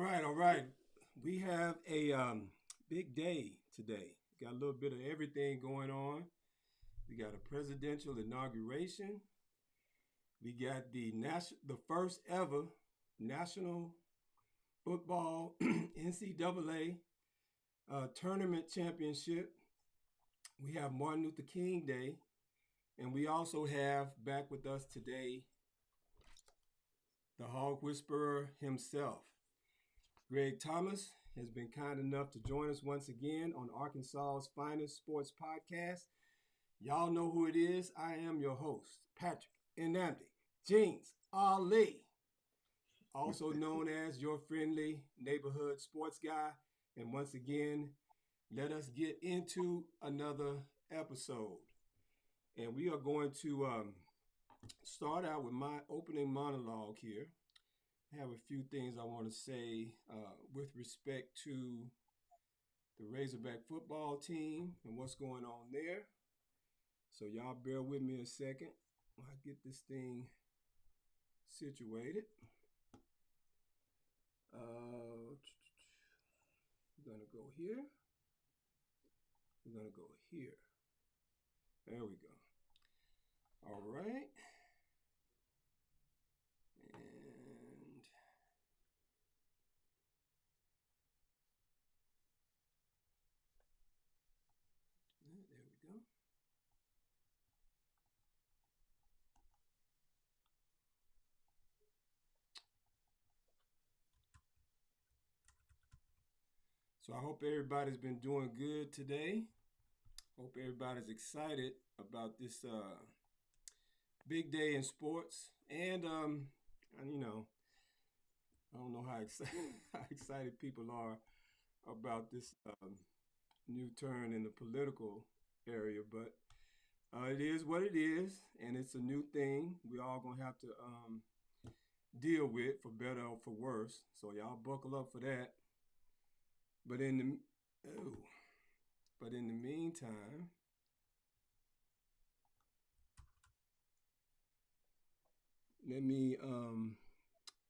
All right. We have a big day today. Got a little bit of everything going on. We got a presidential inauguration. We got the first ever national football NCAA tournament championship. We have Martin Luther King Day, and we also have back with us today the Hog Whisperer himself. Greg Thomas has been kind enough to join us once again on Arkansas's finest sports podcast. Y'all know who it is. I am your host, Patrick Geans-Ali, also known as your friendly neighborhood sports guy. And once again, let us get into another episode. And we are going to start out with my opening monologue here. I have a few things I want to say with respect to the Razorback football team and what's going on there. So y'all bear with me a second while I get this thing situated. We're going to go here. We're going to go here. There we go. All right. And there we go. So I hope everybody's been doing good today. Hope everybody's excited about this big day in sports. And you know, I don't know how excited people are about this new turn in the political area, but it is what it is, and it's a new thing. We all gonna have to deal with, for better or for worse. So y'all buckle up for that. But in the meantime, let me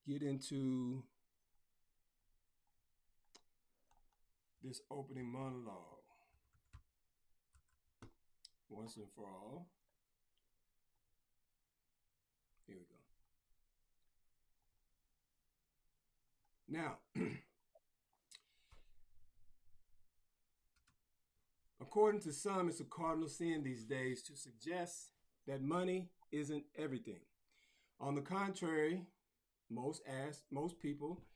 get into this opening monologue once and for all. Here we go. Now, according to some, it's a cardinal sin these days to suggest that money isn't everything. On the contrary, most people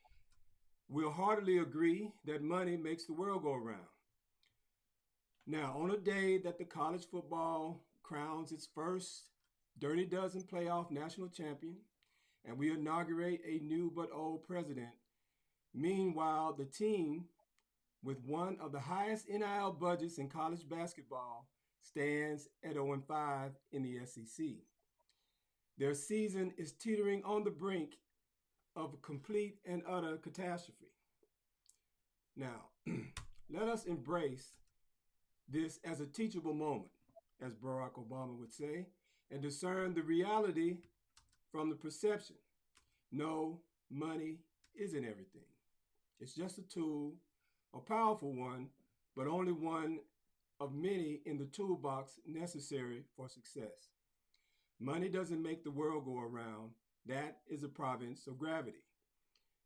will heartily agree that money makes the world go around. Now, on a day that the college football crowns its first Dirty Dozen playoff national champion, and we inaugurate a new but old president, meanwhile, the team with one of the highest NIL budgets in college basketball stands at 0-5 in the SEC. Their season is teetering on the brink of a complete and utter catastrophe. Now, let us embrace this as a teachable moment, as Barack Obama would say, and discern the reality from the perception. No, money isn't everything. It's just a tool, a powerful one, but only one of many in the toolbox necessary for success. Money doesn't make the world go around. That is a province of gravity.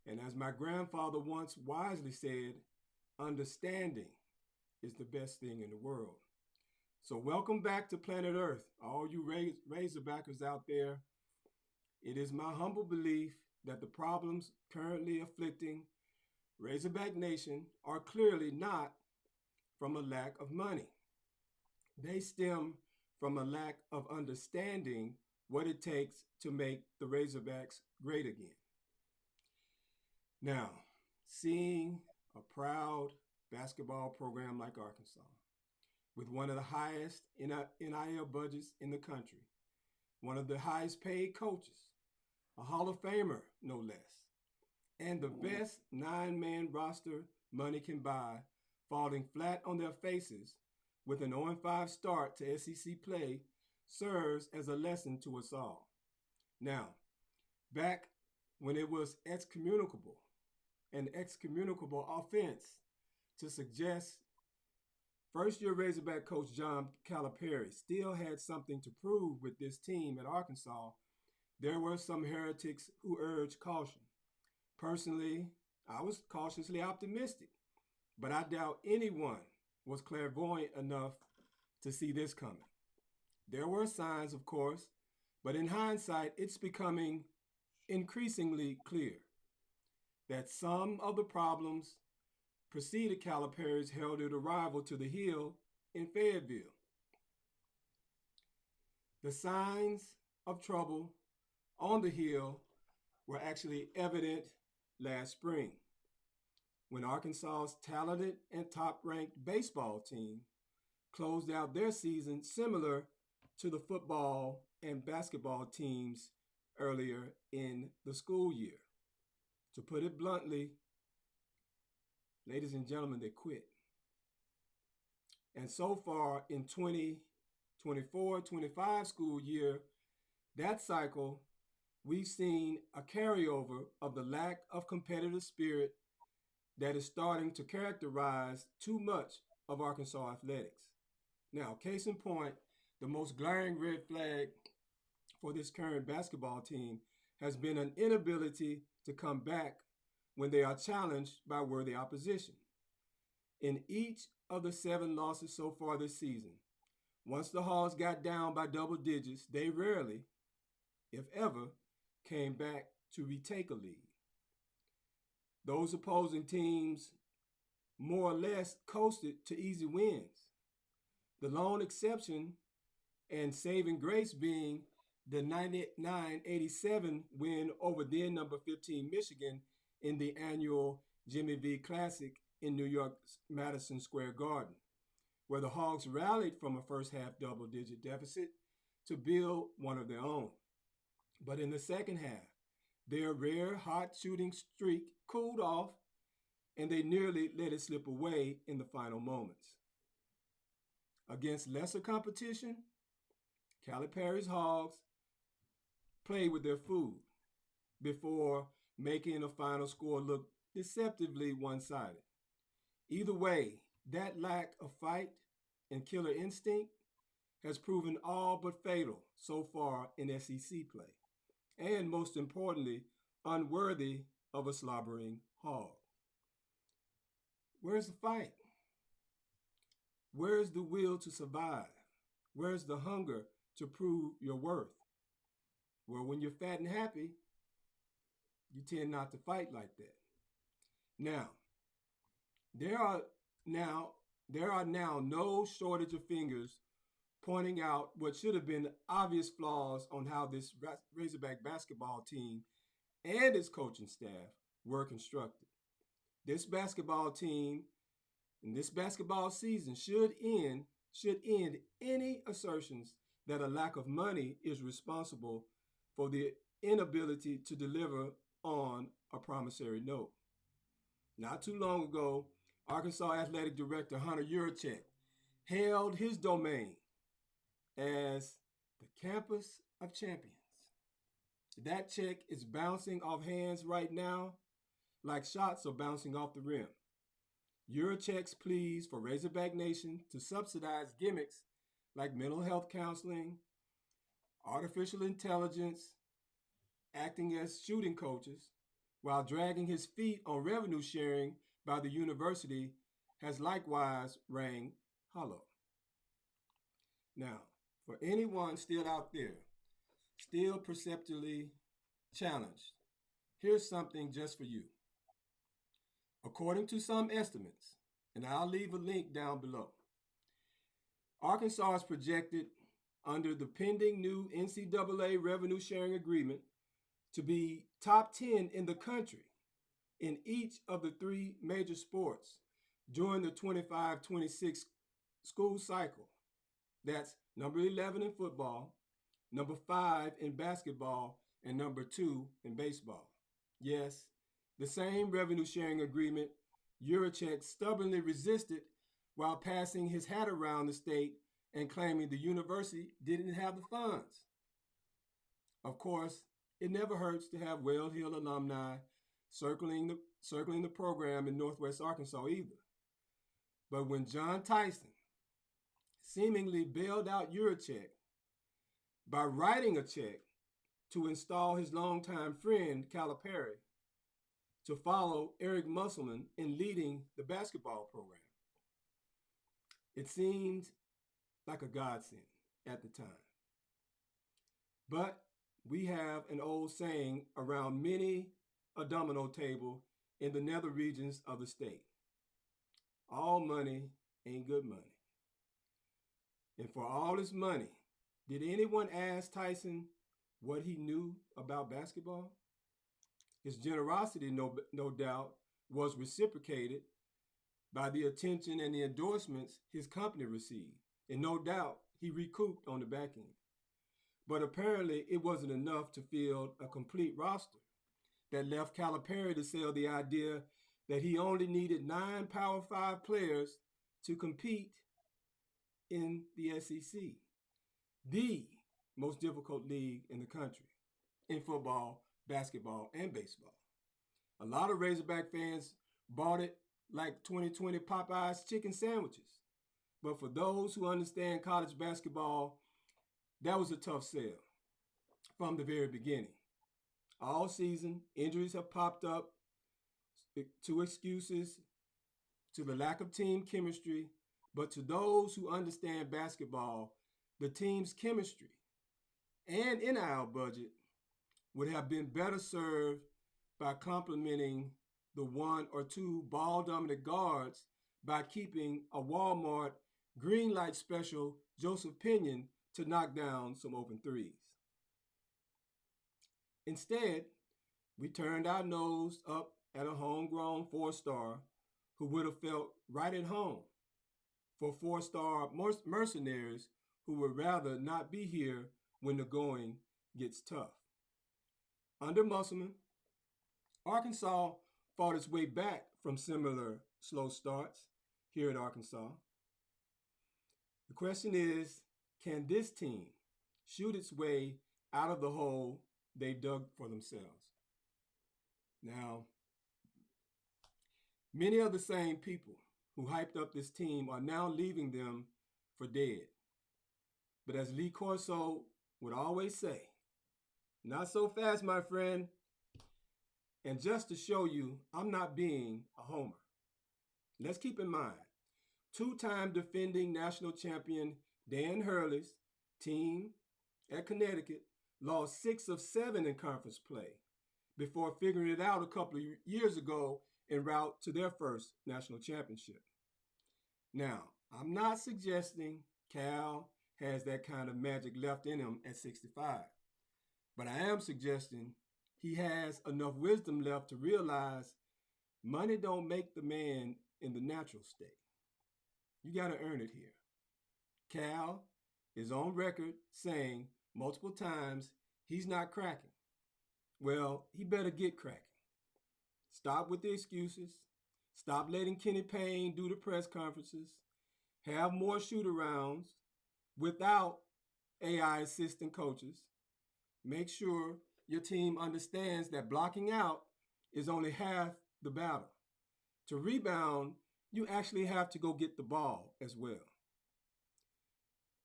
And as my grandfather once wisely said, understanding is the best thing in the world. So welcome back to planet Earth, all you Razorbackers out there. It is my humble belief that the problems currently afflicting Razorback Nation are clearly not from a lack of money. They stem from a lack of understanding what it takes to make the Razorbacks great again. Now, seeing a proud basketball program like Arkansas, with one of the highest NIL budgets in the country, one of the highest paid coaches, a Hall of Famer, no less, and the best 9-man roster money can buy, falling flat on their faces with an 0-5 start to SEC play, serves as a lesson to us all. Now, back when it was excommunicable an excommunicable offense to suggest first-year Razorback coach John Calipari still had something to prove with this team at Arkansas. There were some heretics who urged caution. Personally, I was cautiously optimistic, but I doubt anyone was clairvoyant enough to see this coming. There were signs, of course, but in hindsight, it's becoming increasingly clear that some of the problems preceded Calipari's heralded arrival to the Hill in Fayetteville. The signs of trouble on the Hill were actually evident last spring when Arkansas's talented and top-ranked baseball team closed out their season similar to the football and basketball teams earlier in the school year. To put it bluntly, ladies and gentlemen, they quit. And so far in 2024-25 school year, that cycle, we've seen a carryover of the lack of competitive spirit that is starting to characterize too much of Arkansas athletics. Now, case in point, the most glaring red flag for this current basketball team has been an inability to come back when they are challenged by worthy opposition. In each of the 7 losses so far this season, once the Hogs got down by double digits, they rarely, if ever, came back to retake a lead. Those opposing teams more or less coasted to easy wins. The lone exception and saving grace being the 99-87 win over then number 15 Michigan in the annual Jimmy V Classic in New York's Madison Square Garden, where the Hogs rallied from a first half double-digit deficit to build one of their own. But in the second half, their rare hot shooting streak cooled off, and they nearly let it slip away in the final moments. Against lesser competition, Calipari's Hogs played with their food before making a final score look deceptively one-sided. Either way, that lack of fight and killer instinct has proven all but fatal so far in SEC play, and most importantly, unworthy of a slobbering hog. Where's the fight? Where's the will to survive? Where's the hunger to prove your worth? Well, when you're fat and happy, you tend not to fight like that. Now, there are now no shortage of fingers pointing out what should have been obvious flaws on how this Razorback basketball team and its coaching staff were constructed. This basketball team and this basketball season should end any assertions that a lack of money is responsible for the inability to deliver on a promissory note. Not too long ago, Arkansas Athletic Director Hunter Yurachek hailed his domain as the campus of champions. That check is bouncing off hands right now like shots are bouncing off the rim. Yurachek's pleas for Razorback Nation to subsidize gimmicks like mental health counseling, artificial intelligence, acting as shooting coaches, while dragging his feet on revenue sharing by the university has likewise rang hollow. Now, for anyone still out there, still perceptually challenged, here's something just for you. According to some estimates, and I'll leave a link down below, Arkansas is projected under the pending new NCAA revenue sharing agreement to be top 10 in the country in each of the 3 major sports during the 25-26 school cycle. That's number 11 in football, number 5 in basketball, and number 2 in baseball. Yes, the same revenue sharing agreement Yurachek stubbornly resisted while passing his hat around the state and claiming the university didn't have the funds. Of course, it never hurts to have Well Hill alumni circling the circling the program in Northwest Arkansas either. But when John Tyson seemingly bailed out Yurachek by writing a check to install his longtime friend Calipari to follow Eric Musselman in leading the basketball program, it seemed like a godsend at the time. But we have an old saying around many a domino table in the nether regions of the state. All money ain't good money. And for all his money, did anyone ask Tyson what he knew about basketball? His generosity, no doubt, was reciprocated by the attention and the endorsements his company received. And no doubt he recouped on the back end. But apparently it wasn't enough to field a complete roster that left Calipari to sell the idea that he only needed 9 Power 5 players to compete in the SEC, the most difficult league in the country in football, basketball, and baseball. A lot of Razorback fans bought it like 2020 Popeye's chicken sandwiches. But for those who understand college basketball, that was a tough sell from the very beginning. All season, injuries have popped up, to excuses, to the lack of team chemistry. But to those who understand basketball, the team's chemistry and NIL budget would have been better served by complementing the 1 or 2 ball-dominant guards by keeping a Walmart green light special Joseph Pinion to knock down some open threes. Instead, we turned our nose up at a homegrown 4-star who would have felt right at home for 4-star mercenaries who would rather not be here when the going gets tough. Under Musselman, Arkansas fought its way back from similar slow starts here at Arkansas. The question is, can this team shoot its way out of the hole they dug for themselves? Now, many of the same people who hyped up this team are now leaving them for dead. But as Lee Corso would always say, not so fast, my friend. And just to show you I'm not being a homer, let's keep in mind, 2-time defending national champion Dan Hurley's team at Connecticut lost 6 of 7 in conference play before figuring it out a couple of years ago en route to their first national championship. Now, I'm not suggesting Cal has that kind of magic left in him at 65, but I am suggesting he has enough wisdom left to realize money don't make the man in the natural state. You got to earn it here. Cal is on record saying multiple times he's not cracking. Well, he better get cracking. Stop with the excuses. Stop letting Kenny Payne do the press conferences. Have more shoot-arounds without AI assistant coaches. Make sure your team understands that blocking out is only half the battle. To rebound, you actually have to go get the ball as well.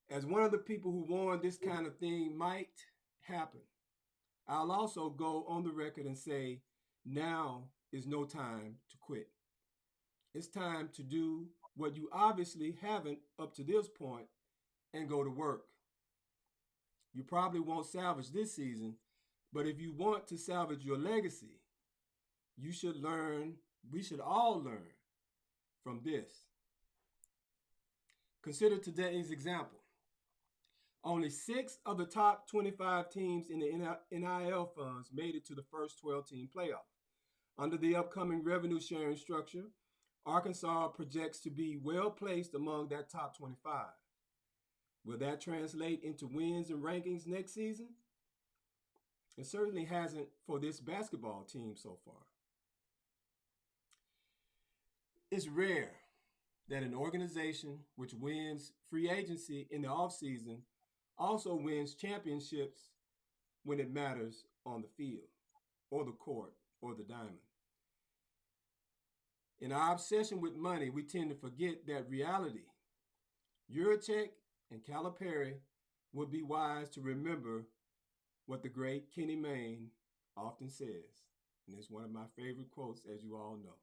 As one of the people who warned this kind of thing might happen, I'll also go on the record and say, now is no time to quit. It's time to do what you obviously haven't up to this point and go to work. You probably won't salvage this season, but if you want to salvage your legacy, you should learn, we should all learn from this. Consider today's example. Only 6 of the top 25 teams in the NIL funds made it to the first 12-team playoff. Under the upcoming revenue sharing structure, Arkansas projects to be well placed among that top 25. Will that translate into wins and rankings next season? It certainly hasn't for this basketball team so far. It's rare that an organization which wins free agency in the offseason also wins championships when it matters on the field or the court or the diamond. In our obsession with money, we tend to forget that reality. Yurachek and Calipari would be wise to remember what the great Kenny Mayne often says, and it's one of my favorite quotes, as you all know.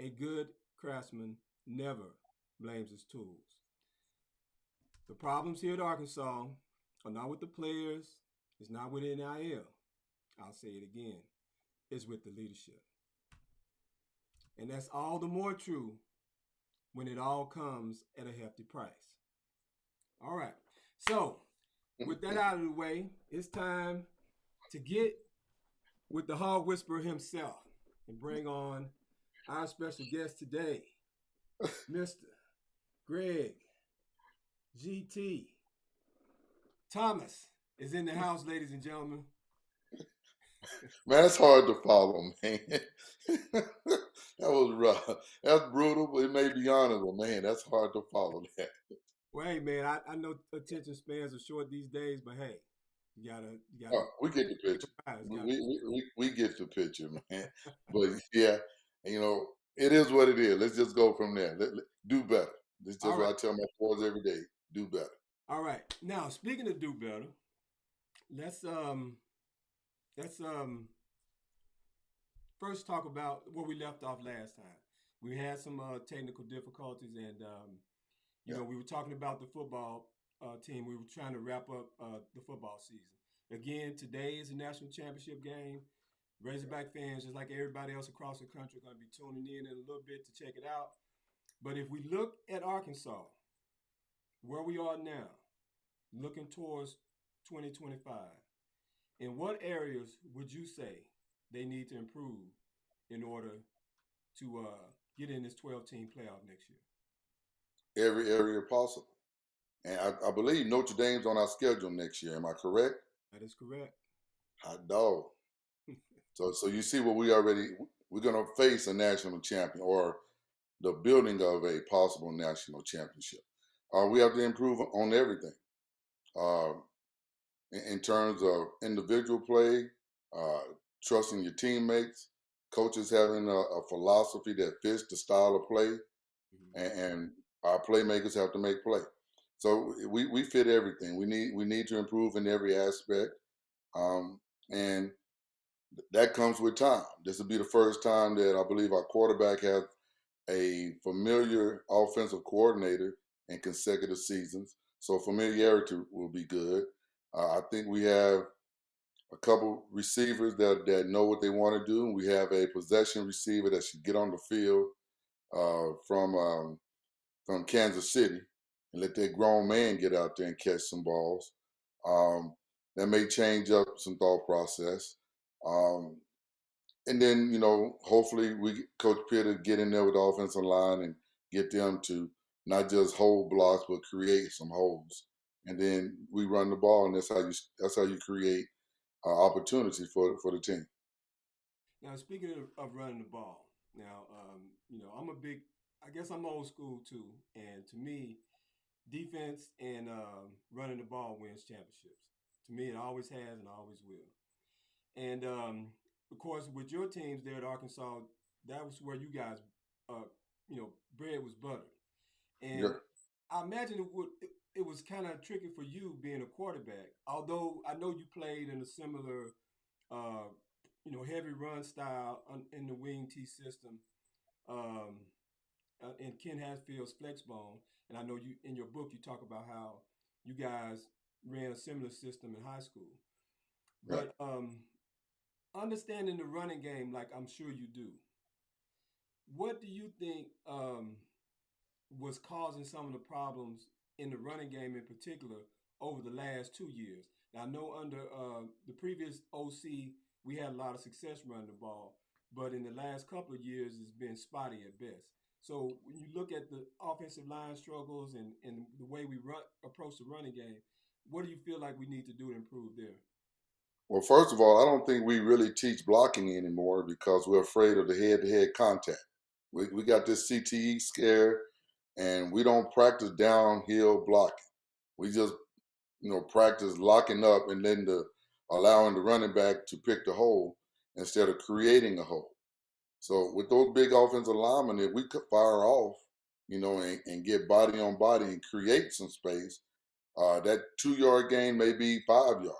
A good craftsman never blames his tools. The problems here at Arkansas are not with the players, it's not with NIL. I'll say it again, it's with the leadership. And that's all the more true when it all comes at a hefty price. All right. So, with that out of the way, it's time to get with the Hog Whisperer himself and bring on our special guest today, Mr. Greg GT Thomas is in the house, ladies and gentlemen. Man, it's hard to follow, man. That was rough. That's brutal, but it may be honorable, man. That's hard to follow that. Well, hey man, I know attention spans are short these days, but hey, you gotta Oh, we get the picture. improvise. We get the picture, man. But yeah, it is what it is. Let's just go from there. Do better. This is All just what right, I tell my boys every day. Do better. all right. Now, speaking of do better, let's first talk about where we left off last time. We had some technical difficulties, and Yeah. we were talking about the football team. We were trying to wrap up the football season. Again, today is a national championship game. Razorback fans, just like everybody else across the country, are going to be tuning in a little bit to check it out. But if we look at Arkansas, where we are now, looking towards 2025, in what areas would you say they need to improve in order to get in this 12-team playoff next year? Every area possible. And I believe Notre Dame's on our schedule next year. Am I correct? That is correct. Hot dog. So you see what we're gonna face a national champion or the building of a possible national championship. We have to improve on everything. Uh, in terms of individual play, uh, trusting your teammates, coaches having a philosophy that fits the style of play, Mhm. and our playmakers have to make play. So we fit everything. We need to improve in every aspect, um, and that comes with time. This will be the first time that I believe our quarterback has a familiar offensive coordinator in consecutive seasons. So familiarity will be good. I think we have a couple receivers that know what they want to do. We have a possession receiver that should get on the field uh, from um, from Kansas City and let that grown man get out there and catch some balls. Um, that may change up some thought process. Um, and then, hopefully we Coach Pitter get in there with the offensive line and get them to not just hold blocks but create some holes. And then we run the ball, and that's how you create opportunity for the team. Now, speaking of running the ball, now, I'm a big, I guess I'm old school too. And to me, defense and running the ball wins championships. To me, it always has and always will. And of course, with your teams there at Arkansas, that was where you guys, uh, bread was buttered. And Yeah, I imagine it was kind of tricky for you being a quarterback. Although I know you played in a similar, uh, heavy run style in the wing T system, um, in Ken Hatfield's Flexbone. And I know you in your book you talk about how you guys ran a similar system in high school. right. But understanding the running game, like I'm sure you do, what do you think was causing some of the problems in the running game in particular over the last 2 years? Now, I know under the previous OC, we had a lot of success running the ball, but in the last couple of years, it's been spotty at best. So when you look at the offensive line struggles and the way we approach the running game, what do you feel like we need to do to improve there? Well, first of all, I don't think we really teach blocking anymore because we're afraid of the head-to-head contact. We got this CTE scare, and we don't practice downhill blocking. We just practice locking up and then allowing the running back to pick the hole instead of creating a hole. So with those big offensive linemen, if we could fire off, and get body on body and create some space, that 2 yard gain may be 5 yards.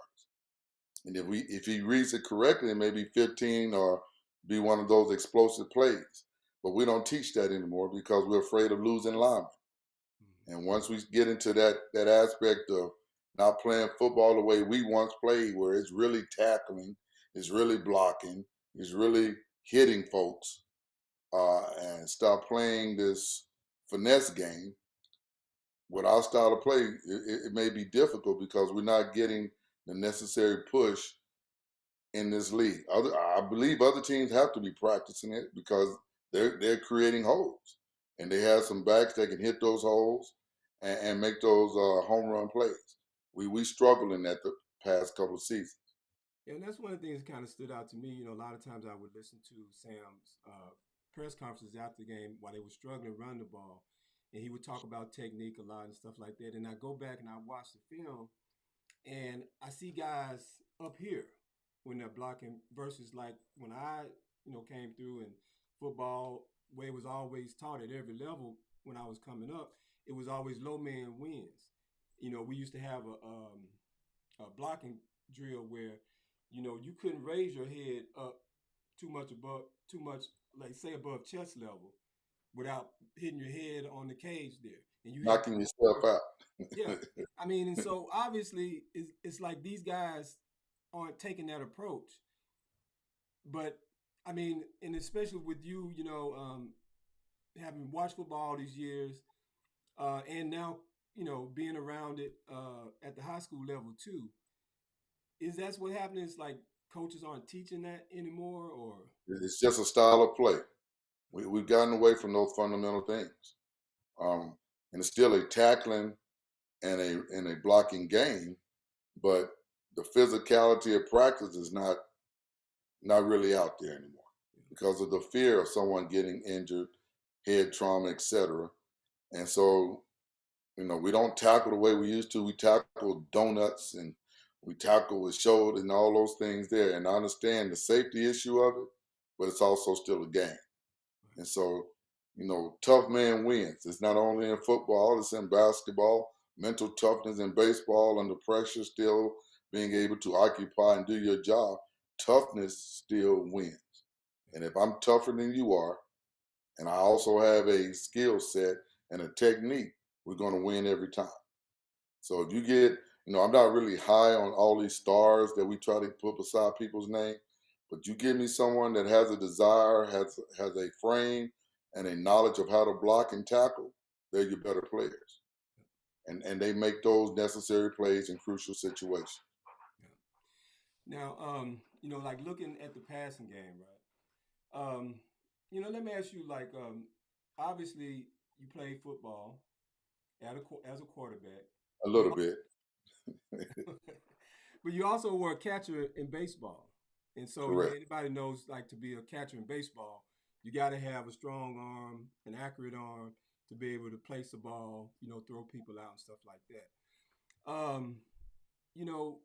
And if he reads it correctly, it may be 15 or be one of those explosive plays. But we don't teach that anymore because we're afraid of losing linemen. And once we get into that aspect of not playing football the way we once played, where it's really tackling, it's really blocking, it's really hitting folks, and start playing this finesse game, with our style of play, it may be difficult because we're not getting the necessary push in this league. I believe other teams have to be practicing it because they're creating holes, and they have some backs that can hit those holes and make those home run plays. We struggle in that the past couple of seasons. Yeah, and that's one of the things that kind of stood out to me. A lot of times I would listen to Sam's press conferences after the game while they were struggling to run the ball, and he would talk about technique a lot and stuff like that. And I go back and I watch the film, and I see guys up here when they're blocking versus like when I, came through in football, where it was always taught at every level when I was coming up, it was always low man wins. We used to have a blocking drill where, you couldn't raise your head up too much, like say above chest level without hitting your head on the cage there. And you had Knocking yourself out. yeah. I mean, and so obviously it's like these guys aren't taking that approach. But I mean, and especially with you, having watched football all these years, and now being around it at the high school level too. Is that's what happening? It's like coaches aren't teaching that anymore, or It's just a style of play. We've gotten away from those fundamental things. Um, and it's still a tackling and a blocking game, but the physicality of practice is not really out there anymore because of the fear of someone getting injured, head trauma, etc. And so, we don't tackle the way we used to. We tackle donuts and we tackle with shoulder and all those things there. And I understand the safety issue of it, but it's also still a game. And so, tough man wins. It's not only in football, it's in basketball, mental toughness in baseball, under pressure, still being able to occupy and do your job. Toughness still wins. And if I'm tougher than you are, and I also have a skill set and a technique, we're going to win every time. So if you get, I'm not really high on all these stars that we try to put beside people's name, but you give me someone that has a desire, has a frame, and a knowledge of how to block and tackle, they're your better players, and they make those necessary plays in crucial situations. yeah. Now, like looking at the passing game, right? Let me ask you, like, obviously you played football as a quarterback. A You little bit, but you also were a catcher in baseball. And so, correct. anybody knows like to be a catcher in baseball, you got to have a strong arm, an accurate arm to be able to place the ball, throw people out and stuff like that. You know,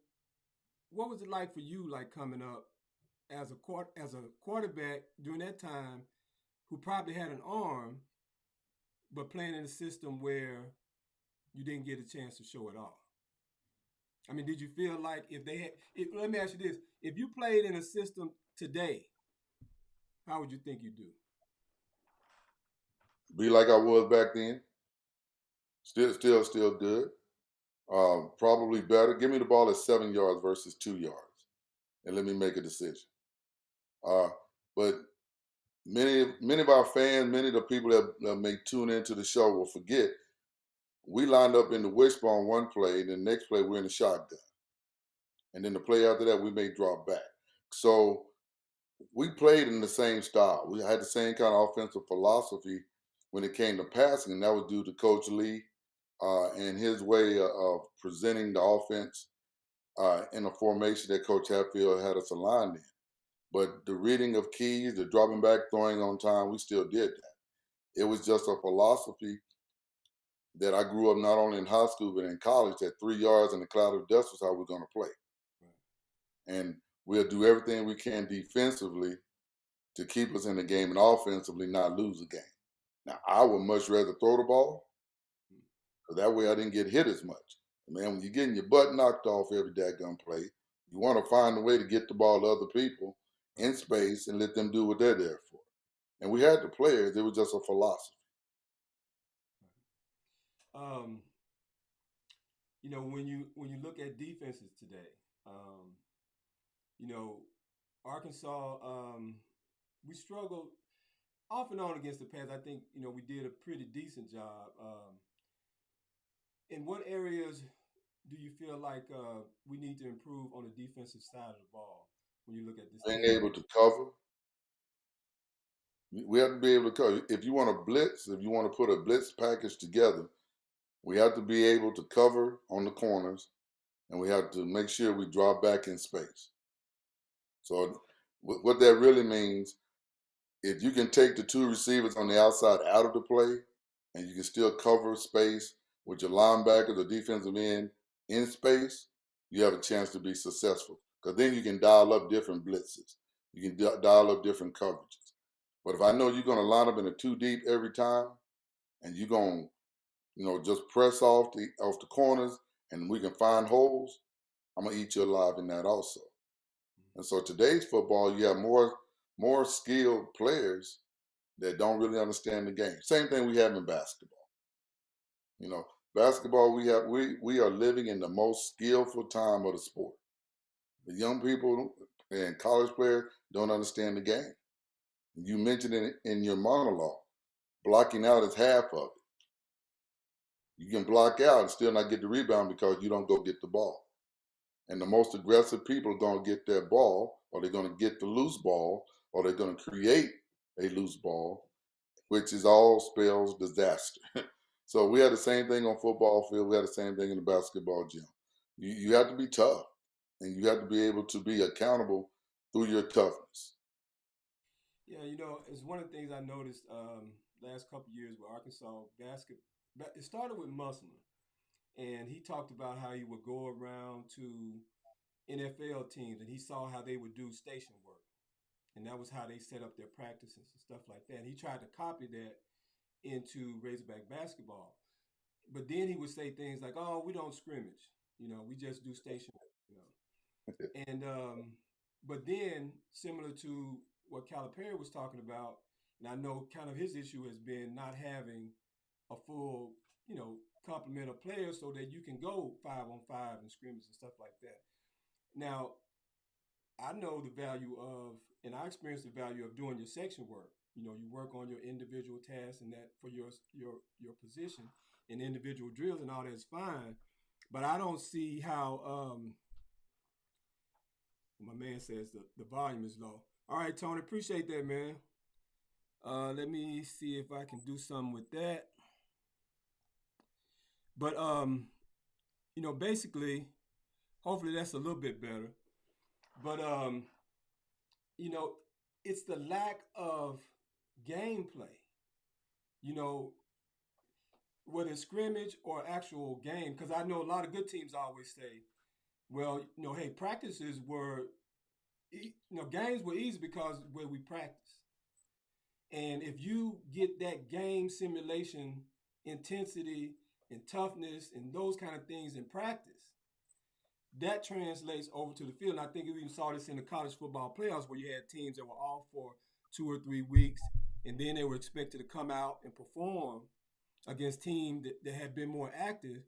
what was it like for you, like coming up as a quarterback during that time, who probably had an arm, but playing in a system where you didn't get a chance to show it off? I mean, did you feel like if they had? Let me ask you this: if you played in a system today, how would you think you do? Be like I was back then. Still good. Probably better. Give me the ball at 7 yards versus 2 yards, and let me make a decision. Uh, but many of our fans, many of the people that may tune into the show will forget we lined up in the wishbone one play, and the next play we're in the shotgun, and then the play after that we may drop back. So we played in the same style. We had the same kind of offensive philosophy when it came to passing, and that was due to Coach Lee and his way of presenting the offense in a formation that Coach Hatfield had us aligned in. But the reading of keys, the dropping back, throwing on time, we still did that. It was just a philosophy that I grew up not only in high school but in college. That 3 yards in the cloud of dust was how we're going to play, Right. and we'll do everything we can defensively to keep us in the game and offensively not lose the game. Now, I would much rather throw the ball, because that way I didn't get hit as much. Man, when you're getting your butt knocked off every daggone play, you want to find a way to get the ball to other people in space and let them do what they're there for. And we had the players. It was just a philosophy. Um, when you look at defenses today, um, you know, Arkansas, we struggled off and on against the pass. I think we did a pretty decent job. In what areas do you feel like we need to improve on the defensive side of the ball when you look at this Being team? able to cover, we have to be able to cover. If you want to blitz, if you want to put a blitz package together, we have to be able to cover on the corners, and we have to make sure we draw back in space. So what that really means, if you can take the two receivers on the outside out of the play, and you can still cover space with your linebacker, the defensive end in space, you have a chance to be successful. Because then you can dial up different blitzes. You can dial up different coverages. But if I know you're going to line up in a two deep every time, and you're going to, just press off the corners, and we can find holes, I'm gonna eat you alive in that also. And so today's football, you have more skilled players that don't really understand the game. Same thing we have in basketball. Basketball, we are living in the most skillful time of the sport. The young people and college players don't understand the game. You mentioned it in your monologue. Blocking out is half of it. You can block out and still not get the rebound because you don't go get the ball. And the most aggressive people are going to get their ball, or they're going to get the loose ball, or they're going to create a loose ball, which is all spells disaster. So we had the same thing on football field. We had the same thing in the basketball gym. You have to be tough, and you have to be able to be accountable through your toughness. Yeah, it's one of the things I noticed last couple years with Arkansas basketball. It started with Musselman, and he talked about how he would go around to NFL teams and he saw how they would do station work. And that was how they set up their practices and stuff like that. And he tried to copy that into Razorback basketball. But then he would say things like, "Oh, we don't scrimmage. We just do station work." And but then similar to what Calipari was talking about, and I know kind of his issue has been not having a full, complement of players so that you can go 5-on-5 and scrimmage and stuff like that. Now, I know the value of, and I experienced the value of doing your section work. You work on your individual tasks and that for your position and individual drills and all that's fine. But I don't see how my man says the volume is low. All right, Tony, appreciate that, man. Let me see if I can do something with that. But basically, hopefully that's a little bit better. But you know, it's the lack of gameplay. You know, whether it's scrimmage or actual game, because I know a lot of good teams always say, well, hey, practices were, games were easy because where we practice. And if you get that game simulation intensity and toughness and those kind of things in practice, that translates over to the field. And I think you even saw this in the college football playoffs where you had teams that were off for 2 or 3 weeks, and then they were expected to come out and perform against teams that had been more active,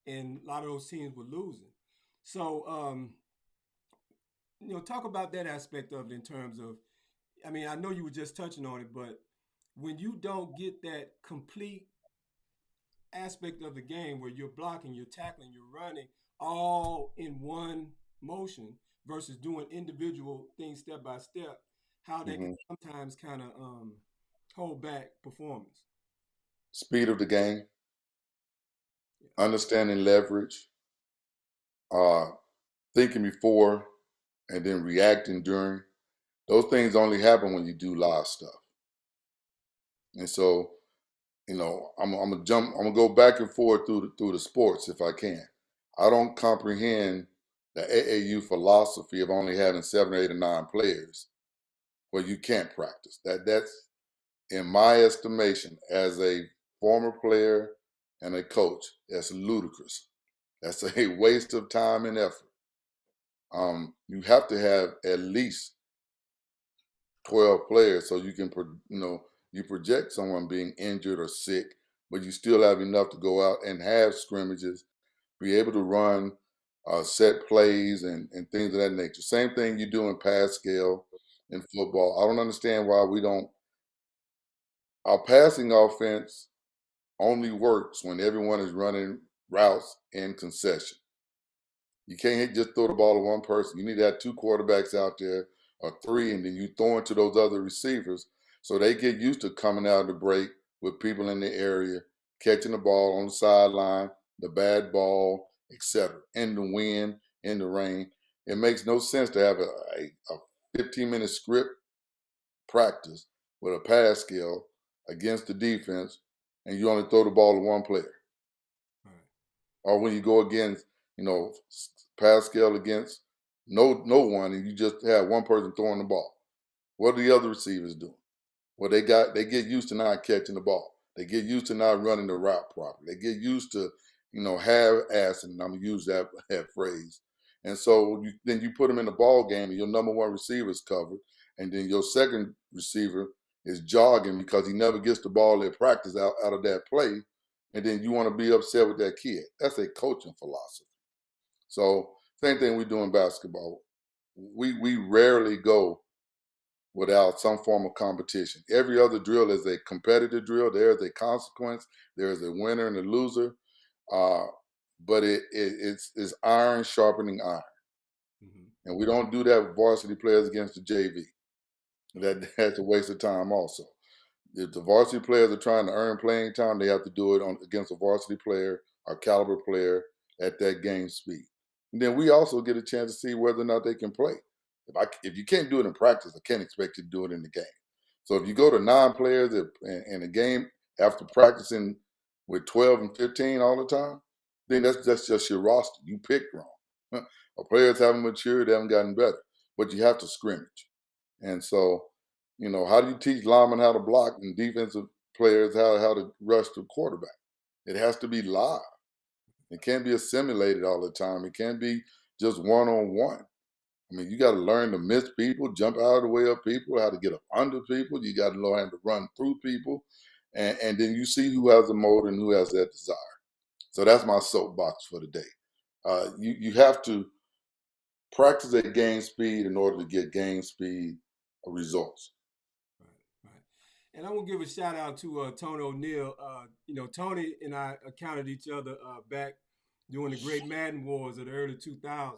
and a lot of those teams were losing. So, talk about that aspect of it in terms of, I mean, I know you were just touching on it, but when you don't get that complete aspect of the game where you're blocking, you're tackling, you're running all in one motion versus doing individual things step by step, how that can Mm-hmm. sometimes kind of hold back performance. Speed of the game, Yeah. understanding leverage, uh, thinking before and then reacting during. Those things only happen when you do live stuff. And so, I'm gonna jump. I'm gonna go back and forth through the sports if I can. I don't comprehend the AAU philosophy of only having 7 or 8 or 9 players where you can't practice. That's, in my estimation, as a former player and a coach, that's ludicrous. That's a waste of time and effort. You have to have at least 12 players so you can, you project someone being injured or sick, but you still have enough to go out and have scrimmages, be able to run set plays and things of that nature. Same thing you do in pass scale in football. I don't understand why we don't. Our passing offense only works when everyone is running routes in concession. You can't just throw the ball to one person. You need to have two quarterbacks out there or three, and then you throw it to those other receivers so they get used to coming out of the break with people in the area, catching the ball on the sideline, the bad ball, etc. In the wind, in the rain. It makes no sense to have a 15-minute script practice with a pass skill against the defense, and you only throw the ball to one player. Right. Or when you go against, pass scale against no one, and you just have one person throwing the ball. What are the other receivers doing? Well, they get used to not catching the ball. They get used to not running the route properly. They get used to, half-assing, and I'm gonna use that phrase. And so then you put them in the ball game, and your number one receiver is covered, and then your second receiver is jogging because he never gets the ball at practice out of that play, and then you want to be upset with that kid. That's a coaching philosophy. So same thing we do in basketball. We rarely go without some form of competition. Every other drill is a competitive drill. There is a consequence. There is a winner and a loser. But it's iron sharpening iron. Mm-hmm. And we don't do that with varsity players against the JV. That's a waste of time also. If the varsity players are trying to earn playing time, they have to do it against a varsity player or caliber player at that game speed. And then we also get a chance to see whether or not they can play. If you can't do it in practice, I can't expect you to do it in the game. So if you go to 9 players in a game after practicing with 12 and 15 all the time, then that's just your roster. You picked wrong. Our players haven't matured, they haven't gotten better. But you have to scrimmage. And so, how do you teach linemen how to block and defensive players how to rush the quarterback? It has to be live. It can't be assimilated all the time. It can't be just one-on-one. I mean, you got to learn to miss people, jump out of the way of people, how to get up under people. You got to learn how to run through people. And then you see who has the motor and who has that desire. So that's my soapbox for the day. You have to practice at game speed in order to get game speed results. Right. And I want to give a shout out to Tony O'Neill. Tony and I encountered each other back during the Great Madden Wars of the early 2000s.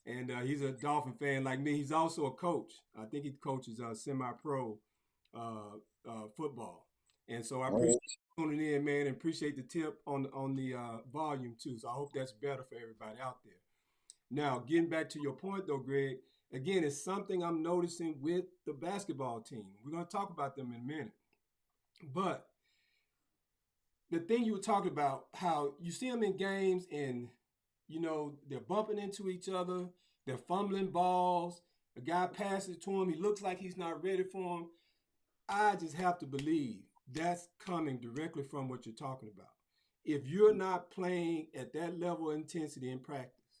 And he's a Dolphin fan like me. He's also a coach. I think he coaches semi-pro football. And so I appreciate tuning in, man, and appreciate the tip on the volume too. So I hope that's better for everybody out there. Now, getting back to your point though, Greg, again, it's something I'm noticing with the basketball team. We're going to talk about them in a minute. But the thing you were talking about, how you see them in games and, they're bumping into each other, they're fumbling balls, a guy passes to him, he looks like he's not ready for him. I just have to believe that's coming directly from what you're talking about. If you're not playing at that level of intensity in practice,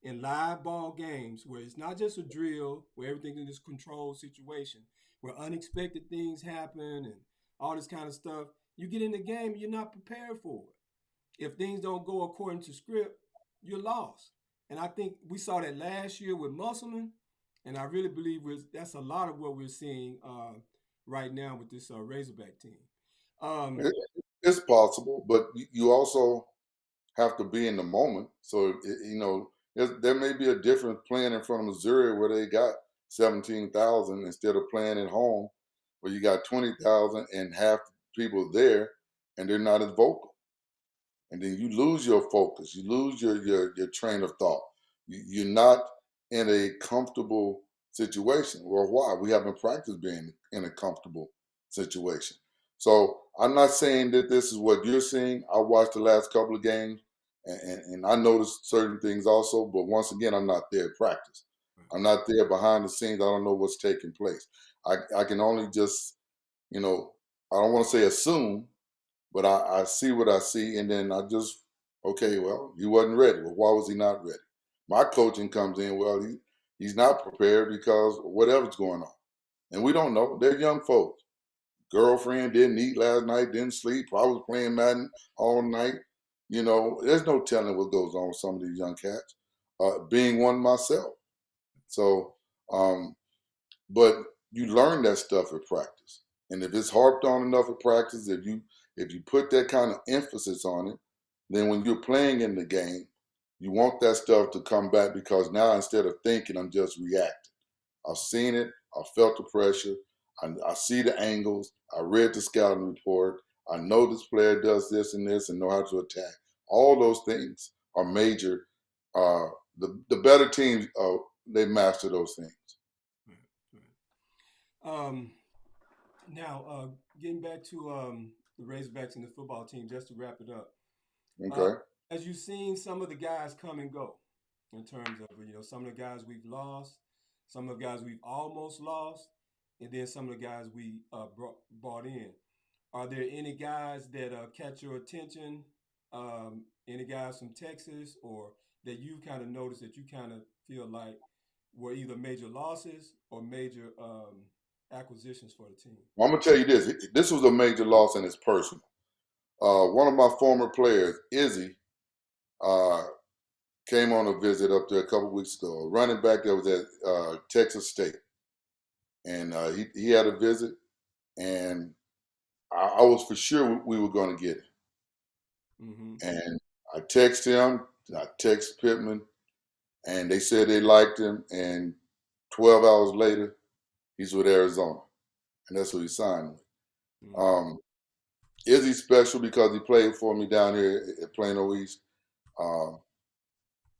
in live ball games where it's not just a drill, where everything's in this controlled situation, where unexpected things happen and all this kind of stuff, you get in the game and you're not prepared for it. If things don't go according to script, you're lost. And I think we saw that last year with Musselman, and I really believe that's a lot of what we're seeing right now with this Razorback team. It's possible, but you also have to be in the moment. So, there may be a difference playing in front of Missouri where they got 17,000 instead of playing at home where you got 20,000 and half the people there and they're not as vocal. And then you lose your focus. You lose your train of thought. You're not in a comfortable situation. Well, why? We haven't practiced being in a comfortable situation. So I'm not saying that this is what you're seeing. I watched the last couple of games and I noticed certain things also. But once again, I'm not there at practice. I'm not there behind the scenes. I don't know what's taking place. I can only just, you know, I don't want to say assume, but I see what I see, and then I just, okay, well, he wasn't ready. Well, why was he not ready? My coaching comes in, well, he's not prepared because whatever's going on. And we don't know. They're young folks. Girlfriend didn't eat last night, didn't sleep, probably playing Madden all night. You know, there's no telling what goes on with some of these young cats. Being one myself. So, um, but you learn that stuff at practice. And if it's harped on enough at practice, if you put that kind of emphasis on it, then when you're playing in the game, you want that stuff to come back because now instead of thinking, I'm just reacting. I've seen it. I felt the pressure. I see the angles. I read the scouting report. I know this player does this and this and know how to attack. All those things are major. The better teams, they master those things. Right, right. Now, getting back to the Razorbacks and the football team, just to wrap it up. Uh, Okay. as you've seen some of the guys come and go, in terms of some of the guys we've lost, some of the guys we've almost lost, and then some of the guys we brought in. Are there any guys that catch your attention? Any guys from Texas, or that you kind of noticed that you kind of feel like were either major losses or major acquisitions for the team? Well, I'm gonna tell you this. This was a major loss and it's personal. One of my former players, Izzy, uh, came on a visit up there a couple weeks ago. A running back that was at Texas State, and he had a visit, and I was for sure we were going to get him. Mm-hmm. And I texted him, I texted Pittman, and they said they liked him. And 12 hours later, he's with Arizona, and that's who he signed with. Mm-hmm. Um, Izzy's special because he played for me down here at Plano East. Um,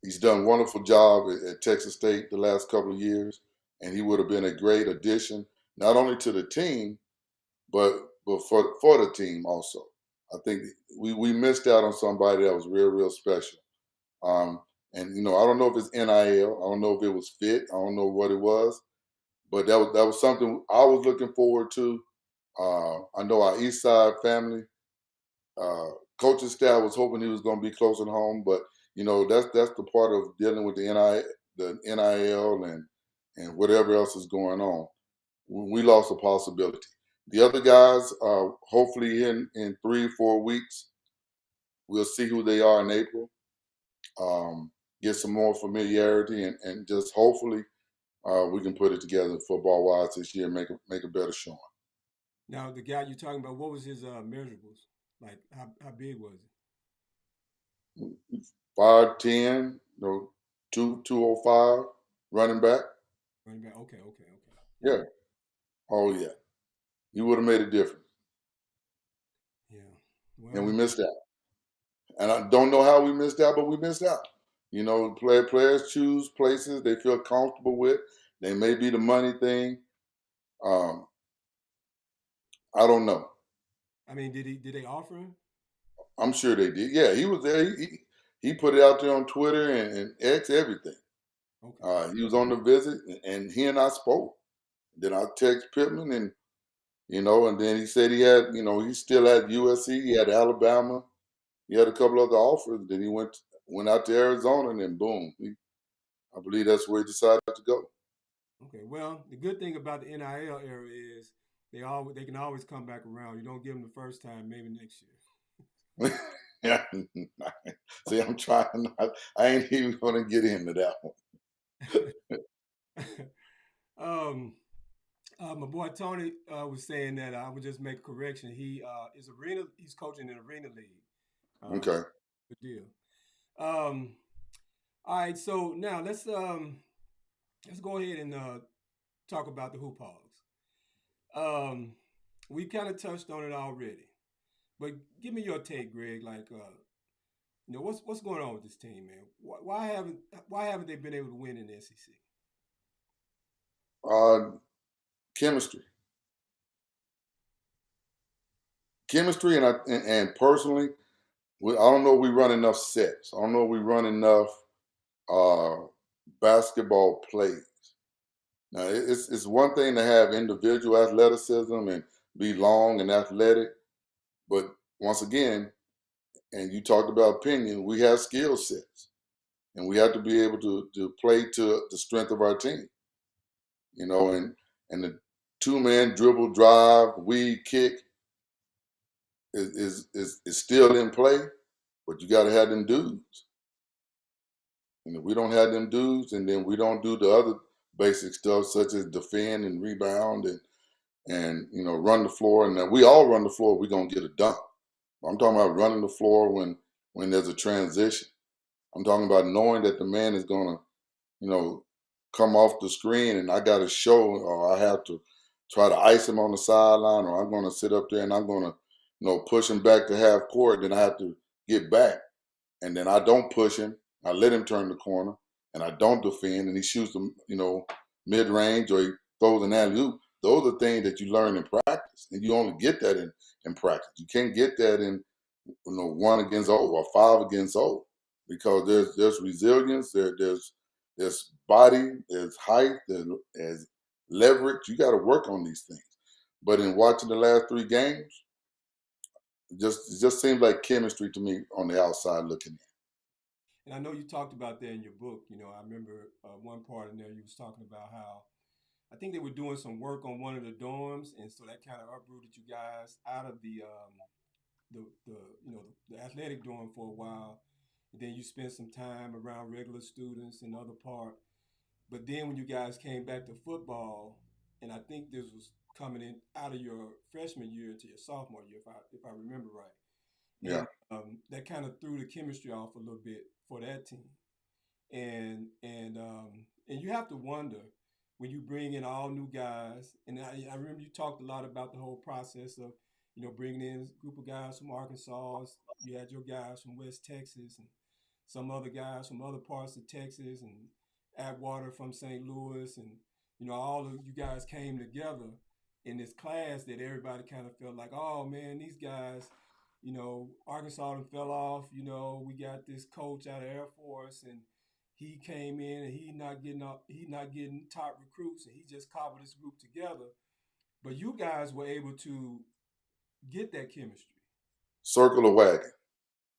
he's done a wonderful job at Texas State the last couple of years, and he would have been a great addition not only to the team but for the team also. I think we missed out on somebody that was real special. Um, and I don't know if it's NIL. I don't know if it was fit. I don't know what it was, but that was something I was looking forward to. I know our East Side family, uh, coaching staff was hoping he was going to be close at home, but that's the part of dealing with the NIL and whatever else is going on. We lost a possibility. The other guys, hopefully in 3 or 4 weeks, we'll see who they are in April. Get some more familiarity and just hopefully we can put it together football wise this year, make a better showing. Now, the guy you're talking about, what was his measurables? Like, how big was he? 5'10", 205 running back. Running back. Okay, okay, okay. Yeah, Yeah. Oh yeah. He would have made a difference. yeah. And we Well, missed out. And I don't know how we missed out, but we missed out. Players choose places they feel comfortable with. They may be the money thing. Um, I don't know. I mean, did they offer him? I'm sure they did. Yeah, he was there. He put it out there on Twitter and X everything. Okay, He was on the visit, and he and I spoke. Then I text Pittman, and then he said he had, he's still at USC. He had Alabama. He had a couple other offers. Then he went out to Arizona, and then boom, I believe that's where he decided to go. okay. Well, the good thing about the NIL era is they can always come back around. You don't give them the first time, maybe next Yeah. See, I'm trying. I ain't even going to get into that year. um, my boy Tony was saying that I would just make a correction. He is arena. He's coaching in arena league. one. Um, Okay. good deal. Um, all right. So now let's go ahead and talk about the Hoop Hogs. Um, we kind of touched on it already, but give me your take, Greg. Like, what's going on with this team, man? Why haven't they been able to win in the SEC? Uh, chemistry, chemistry, and personally, I don't know if we run enough sets. I don't know if we run enough. Uh, basketball plays. Now, it's one thing to have individual athleticism and be long and athletic, but once again, and you talked about opinion, we have skill sets, and we have to be able to play to the strength of our team. And the two-man dribble, drive, weave, kick is still in play, but you got to have them dudes. And if we don't have them dudes, and then we don't do the other basic stuff such as defend and rebound and run the floor. And then we all run the floor, we're gonna get a dunk. I'm talking about running the floor when there's a transition. I'm talking about knowing that the man is gonna, come off the screen, and I got to show, or I have to try to ice him on the sideline, or I'm gonna sit up there and I'm gonna, push him back to half court. Then I have to get back, and then I don't push him. I let him turn the corner, and I don't defend, and he shoots them, mid range, or he throws an alley oop. Those are things that you learn in practice, and you only get that in practice. You can't get that in 1 against 0 or 5 against 0, because there's resilience, there's body, there's height, there's leverage. You got to work on these things. But in watching the last 3 games, it just seems like chemistry to me on the outside looking in. And I know you talked about that in your book. I remember one part in there you was talking about how I think they were doing some work on one of the dorms, and so that kind of uprooted you guys out of the athletic dorm for a while. And then you spent some time around regular students and other part. But then when you guys came back to football, and I think this was coming in out of your freshman year into your sophomore year, if I remember right, Yeah. and that kind of threw the chemistry off a little bit for that team. And you have to wonder when you bring in all new guys. And I remember you talked a lot about the whole process of bringing in a group of guys from Arkansas. You had your guys from West Texas and some other guys from other parts of Texas and Atwater from St. Louis, and all of you guys came together in this class that everybody kind of felt like, oh man, these guys, Arkansas done fell off. We got this coach out of Air Force, and he came in and he not getting top recruits, and he just cobbled this group together. But you guys were able to get that chemistry. Circle the wagon.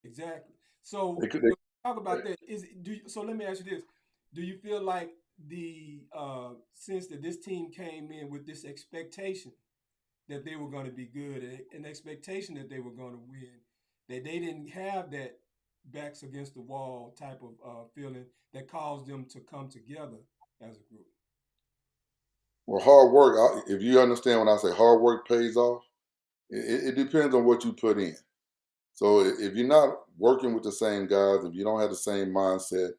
Exactly. So They could, talk about that. So let me ask you this: do you feel like the since that this team came in with this expectation that they were going to be good, an expectation that they were going to win, that they didn't have that backs against the wall type of feeling that caused them to come together as a group? well, hard work. If you understand when I say hard work pays off, it depends on what you put in. So if you're not working with the same guys, if you don't have the same mindset,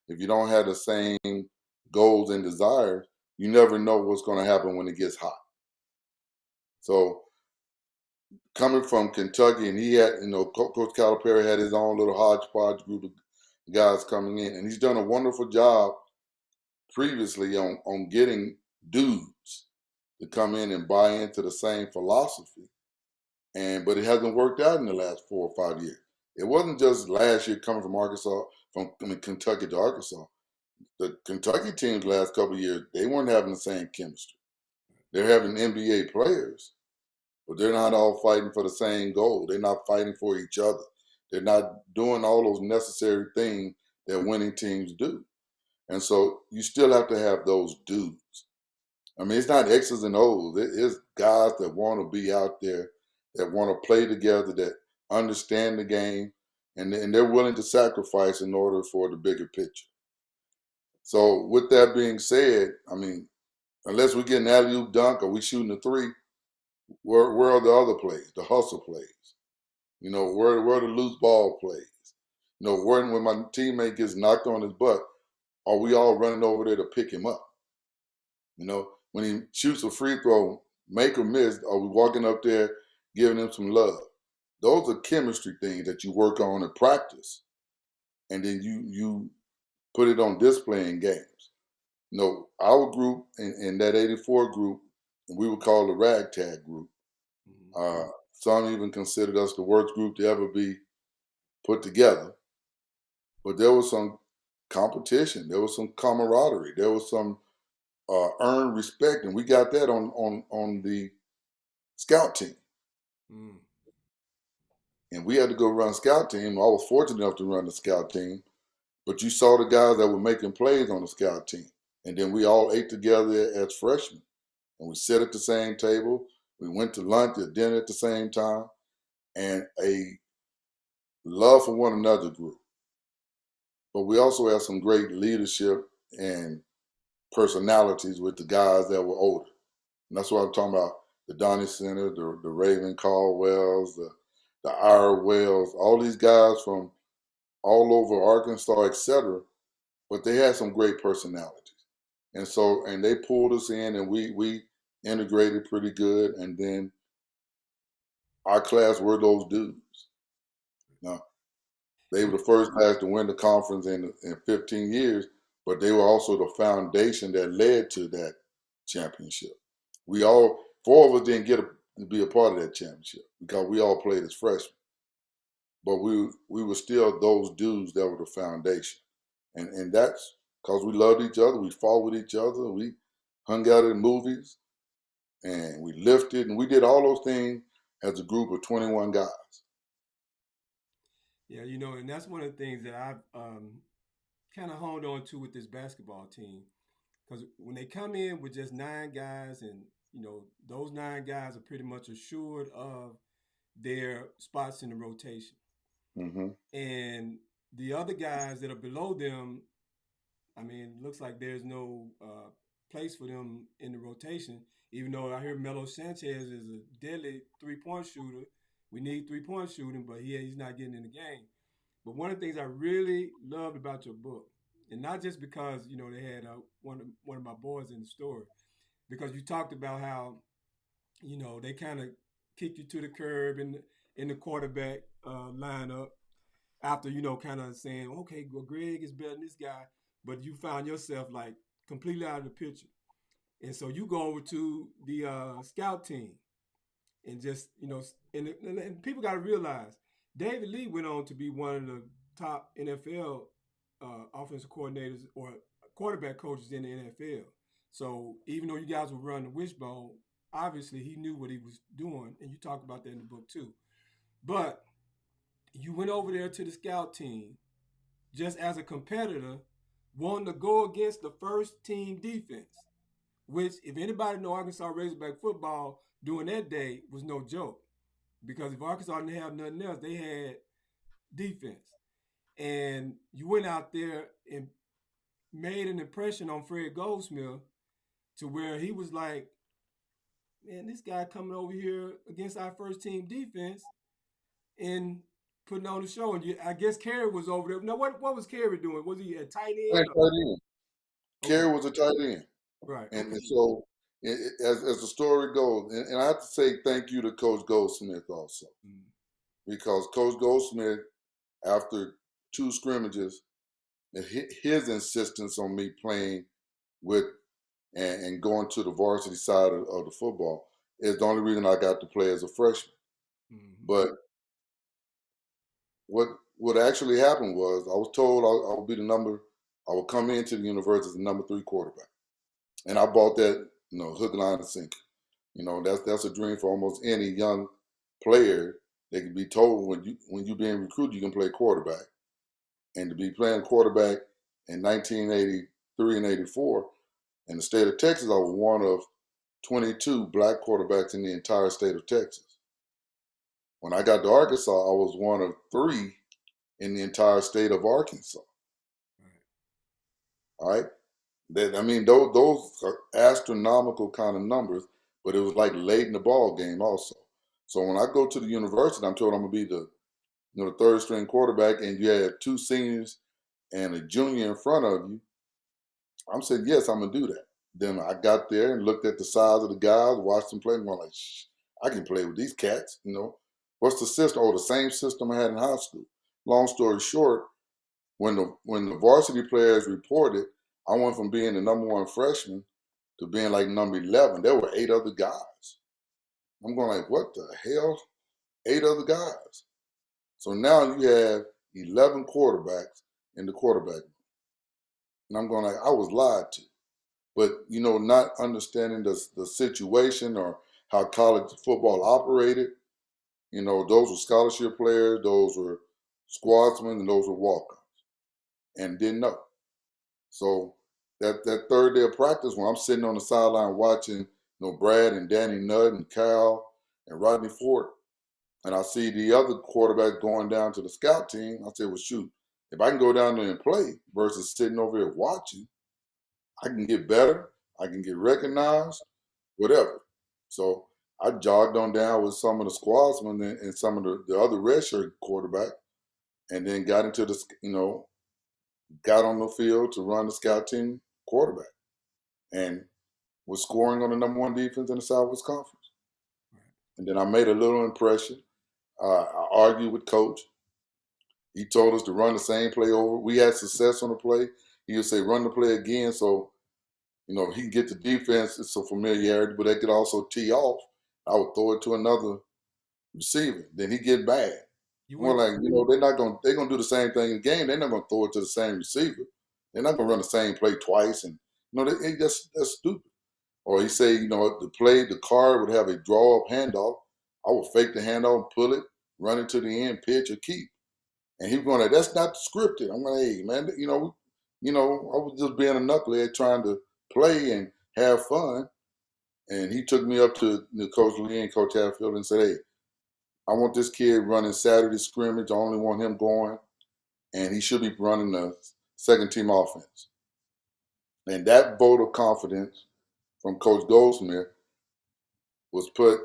if you don't have the same goals and desires, you never know what's going to happen when it gets hot. So coming from Kentucky, and he had, Coach Calipari had his own little hodgepodge group of guys coming in, and he's done a wonderful job previously on getting dudes to come in and buy into the same philosophy. But it hasn't worked out in the last 4 or 5 years. It wasn't just last year coming from Kentucky to Arkansas. The Kentucky teams last couple of years, they weren't having the same chemistry. They're having NBA players, but they're not all fighting for the same goal. They're not fighting for each other. They're not doing all those necessary things that winning teams do. And so you still have to have those dudes. I mean, it's not X's and O's. It's guys that want to be out there, that want to play together, that understand the game, and they're willing to sacrifice in order for the bigger picture. So with that being said, I mean, unless we get an alley-oop dunk or we shooting a three, where are the other plays, the hustle plays? Where are the loose ball plays? Where when my teammate gets knocked on his butt, are we all running over there to pick him up? When he shoots a free throw, make or miss, are we walking up there giving him some love? Those are chemistry things that you work on in practice, and then you put it on display in games. Our group in that '84 group, we would call the ragtag group. Mm-hmm. Some even considered us the worst group to ever be put together. But there was some competition. There was some camaraderie. There was some earned respect, and we got that on the scout team. Mm. And we had to go run scout team. I was fortunate enough to run the scout team, but you saw the guys that were making plays on the scout team. And then we all ate together as freshmen. And we sat at the same table. We went to lunch or dinner at the same time. And a love for one another grew. But we also had some great leadership and personalities with the guys that were older. And that's what I'm talking about. The Donnie Center, the Raven Caldwells, the Ira Wells, all these guys from all over Arkansas, etc. But they had some great personalities. And they pulled us in, and we integrated pretty good. And then our class were those dudes. Now, they were the first class to win the conference in 15 years, but they were also the foundation that led to that championship. Four of us didn't get to be a part of that championship because we all played as freshmen. But we were still those dudes that were the foundation. And that's because we loved each other. We fought with each other. We hung out at movies, and we lifted, and we did all those things as a group of 21 guys. Yeah, you know, and that's one of the things that I've kind of honed on to with this basketball team. Because when they come in with just 9 guys, and you know those 9 guys are pretty much assured of their spots in the rotation, Mm-hmm. and the other guys that are below them, I mean, it looks like there's no place for them in the rotation. Even though I hear Melo Sanchez is a deadly 3-point shooter, we need 3-point shooting, but he's not getting in the game. But one of the things I really loved about your book, and not just because you know they had one of my boys in the story, because you talked about how you know they kind of kick you to the curb in the quarterback lineup after you know kind of saying, okay, well Greg is better than this guy, but you found yourself like completely out of the picture, and so you go over to the scout team and just you know, and people got to realize David Lee went on to be one of the top NFL offensive coordinators or quarterback coaches in the NFL. So even though you guys were running the wishbone, obviously he knew what he was doing, and you talk about that in the book too. But you went over there to the scout team just as a competitor, wanting to go against the first team defense, which if anybody know Arkansas Razorback football during that day was no joke. Because if Arkansas didn't have nothing else, they had defense. And you went out there and made an impression on Fred Goldsmith to where he was like, man, this guy coming over here against our first team defense and putting on the show. And I guess Kerry was over there. Now, what was Kerry doing? Was he a tight Hey, end? tight end. Okay, Kerry was a tight end. right. And Okay. so, as the story goes, and I have to say thank you to Coach Goldsmith also, Mm. because Coach Goldsmith, after 2 scrimmages, his insistence on me playing with and going to the varsity side of the football is the only reason I got to play as a freshman. Mm-hmm. But what actually happened was I was told I would be I would come into the university as the number 3 quarterback, and I bought that, hook, line, and sinker. That's a dream for almost any young player. They can be told when you being recruited, you can play quarterback, and to be playing quarterback in 1983 and 84 in the state of Texas, I was one of 22 black quarterbacks in the entire state of Texas. When I got to Arkansas, I was one of 3 in the entire state of Arkansas. All right. Those are astronomical kind of numbers, but it was like late in the ball game also. So when I go to the university, I'm told I'm gonna be the 3rd string quarterback, and you had 2 seniors and a junior in front of you. I'm saying yes, I'm gonna do that. Then I got there and looked at the size of the guys, watched them play, and I'm like, I can play with these cats. What's the system? Oh, the same system I had in high school. Long story short, when the varsity players reported, I went from being the number 1 freshman to being like number 11. There were 8 other guys. I'm going like, what the hell? 8 other guys. So now you have 11 quarterbacks in the quarterback room. And I'm going like, I was lied to. But, not understanding the situation or how college football operated, those were scholarship players, those were squadsmen, and those were walk-ons, and didn't know. So that third day of practice, when I'm sitting on the sideline watching, Brad and Danny Nutt and Cal and Rodney Ford, and I see the other quarterback going down to the scout team, I said, well, shoot, if I can go down there and play versus sitting over here watching, I can get better, I can get recognized, whatever. So I jogged on down with some of the squadsmen and some of the other redshirt quarterback, and then got into got on the field to run the scout team quarterback, and was scoring on the number one defense in the Southwest Conference. And then I made a little impression. I argued with Coach. He told us to run the same play over. We had success on the play. He would say, run the play again, so he can get the defense. It's a familiarity, but they could also tee off. I would throw it to another receiver. Then he get bad. More like, they're gonna do the same thing in the game. They're not gonna throw it to the same receiver. They're not gonna run the same play twice. And that's stupid. Or he say, the card would have a draw up handoff. I would fake the handoff, pull it, run it to the end, pitch or keep. And he was going, that's not scripted. I'm going, hey man, I was just being a knucklehead trying to play and have fun. And he took me up to Coach Lee and Coach Hatfield and said, hey, I want this kid running Saturday scrimmage. I only want him going, and he should be running the second team offense. And that vote of confidence from Coach Goldsmith was put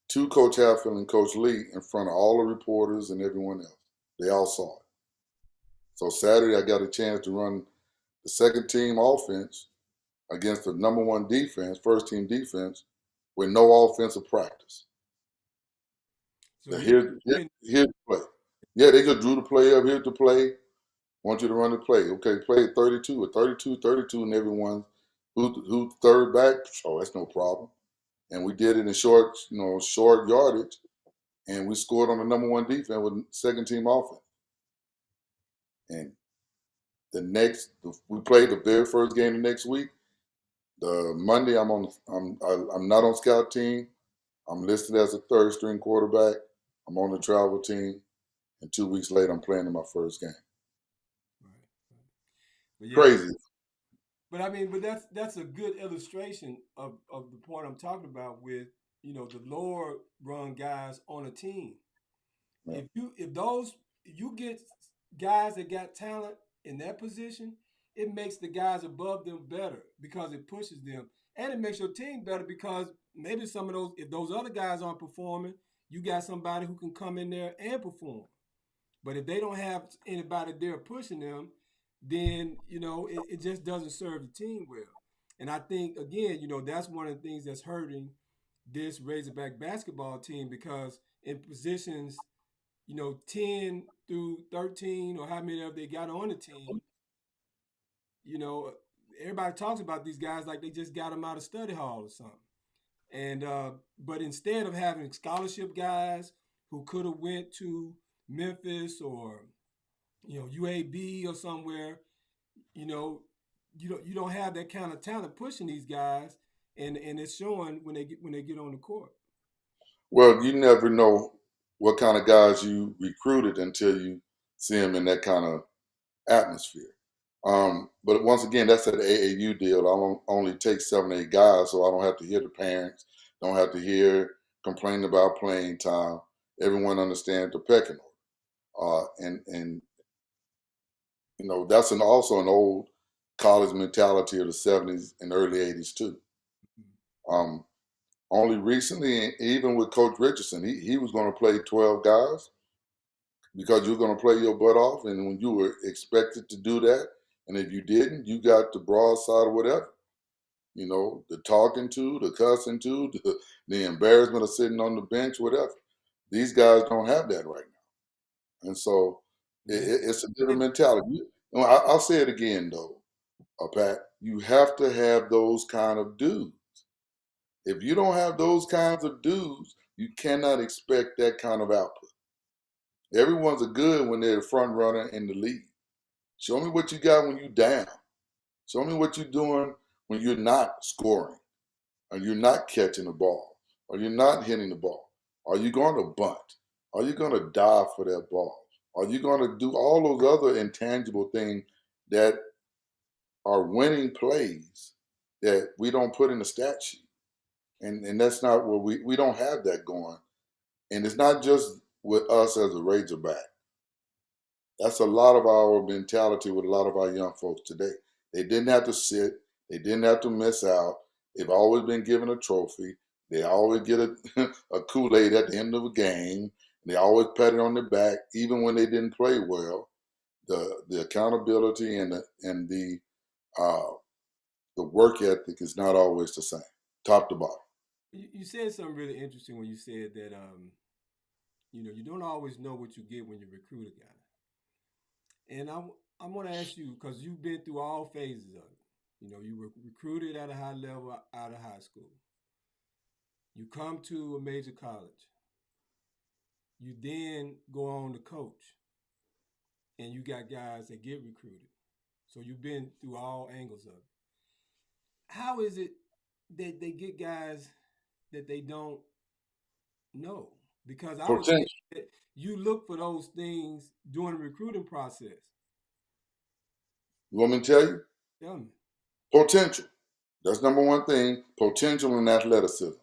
to Coach Hatfield and Coach Lee in front of all the reporters and everyone else. They all saw it. So Saturday, I got a chance to run the second team offense against the number one defense, first team defense, with no offensive practice. So here's the play. Yeah, they just drew the play up. Here's the play. Want you to run the play. Okay, play 32 or 32, and everyone who's third back. Oh, that's no problem. And we did it in short yardage, and we scored on the number one defense with second team offense. And we played the very first game the next week. The Monday, I'm not on scout team. I'm listed as a third string quarterback. I'm on the travel team, and 2 weeks later, I'm playing in my first game. Yeah, crazy. But that's a good illustration of the point I'm talking about with the lower run guys on a team. Yeah. If you get guys that got talent in that position, it makes the guys above them better because it pushes them, and it makes your team better because maybe if those other guys aren't performing, you got somebody who can come in there and perform. But if they don't have anybody there pushing them, then it just doesn't serve the team well. And I think again, that's one of the things that's hurting this Razorback basketball team because in positions, 10 through 13 or how many of they got on the team, everybody talks about these guys like they just got them out of study hall or something. And but instead of having scholarship guys who could have went to Memphis or UAB or somewhere, you don't have that kind of talent pushing these guys, and it's showing when they get on the court. Well, you never know what kind of guys you recruited until you see them in that kind of atmosphere. But once again, that's an AAU deal. I don't only take 7, 8 guys, so I don't have to hear the parents, don't have to hear complaining about playing time. Everyone understands the pecking order. And that's also an old college mentality of the 70s and early 80s too. Um, Only recently, even with Coach Richardson, he was going to play 12 guys because you're going to play your butt off, and when you were expected to do that, and if you didn't, you got the broadside or whatever. The talking to, the cussing to, the embarrassment of sitting on the bench, whatever. These guys don't have that right now. And so it's a different mentality. I'll say it again, though, Pat. You have to have those kind of dudes. If you don't have those kinds of dudes, you cannot expect that kind of output. Everyone's a good when they're the front runner in the league. Show me what you got when you down. Show me what you're doing when you're not scoring, or you're not catching the ball, or you're not hitting the ball. Are you going to bunt? Are you going to dive for that ball? Are you going to do all those other intangible things that are winning plays that we don't put in the stat sheet? And that's not what we don't have that going. And it's not just with us as a Razorback. That's a lot of our mentality with a lot of our young folks today. They didn't have to sit. They didn't have to miss out. They've always been given a trophy. They always get a Kool-Aid at the end of a game. They always pat it on their back, even when they didn't play well. The accountability and uh, the work ethic is not always the same, top to bottom. You said something really interesting when you said that you don't always know what you get when you recruit a guy. And I want to ask you because you've been through all phases of it. You were recruited at a high level out of high school. You come to a major college. You then go on to coach, and you got guys that get recruited. So you've been through all angles of it. How is it that they get guys that they don't know? Because I would think Potential. that you look for those things during the recruiting process. You want me to tell you? Tell me. Potential. That's number one thing. Potential and athleticism.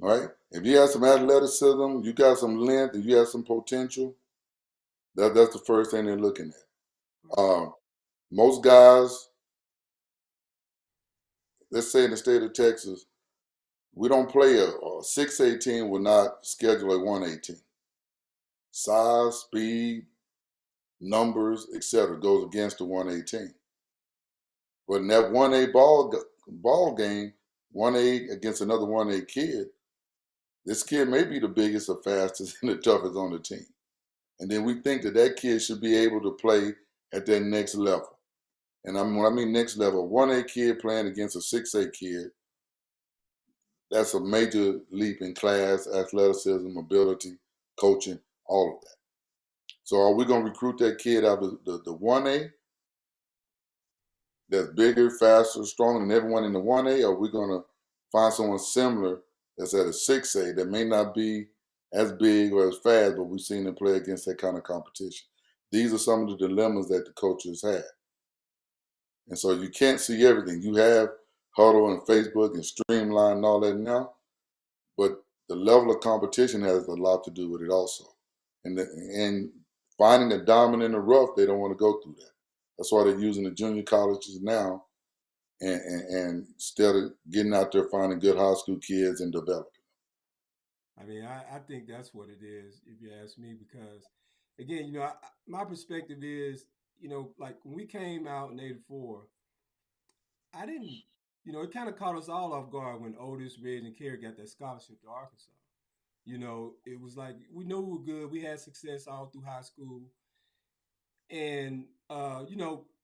All right. If you have some athleticism, you got some length, if you have some potential, that's the first thing they're looking at. Most guys, let's say in the state of Texas, we don't play a 618 will not schedule a 118. Size, speed, numbers, etc. goes against the 118. But in that 1A ball game, 1A against another 1A kid, this kid may be the biggest or fastest and the toughest on the team. And then we think that that kid should be able to play at that next level. And when I mean next level, 1A kid playing against a 6A kid, that's a major leap in class, athleticism, ability, coaching, all of that. So are we going to recruit that kid out of the 1A that's bigger, faster, stronger than everyone in the 1A? Or are we going to find someone similar that's at a 6A that may not be as big or as fast, but we've seen them play against that kind of competition? These are some of the dilemmas that the coaches have. And so you can't see everything. You have Huddle and Facebook and Streamline and all that now, but the level of competition has a lot to do with it also. And finding a diamond in the rough, they don't want to go through that. That's why they're using the junior colleges now, and instead of getting out there finding good high school kids and developing. I mean, I think that's what it is, if you ask me, because again, my perspective is, like when we came out in '84, I didn't, it kind of caught us all off guard when Otis, Reg, and Kerry got that scholarship to Arkansas. It was like we knew we were good. We had success all through high school, and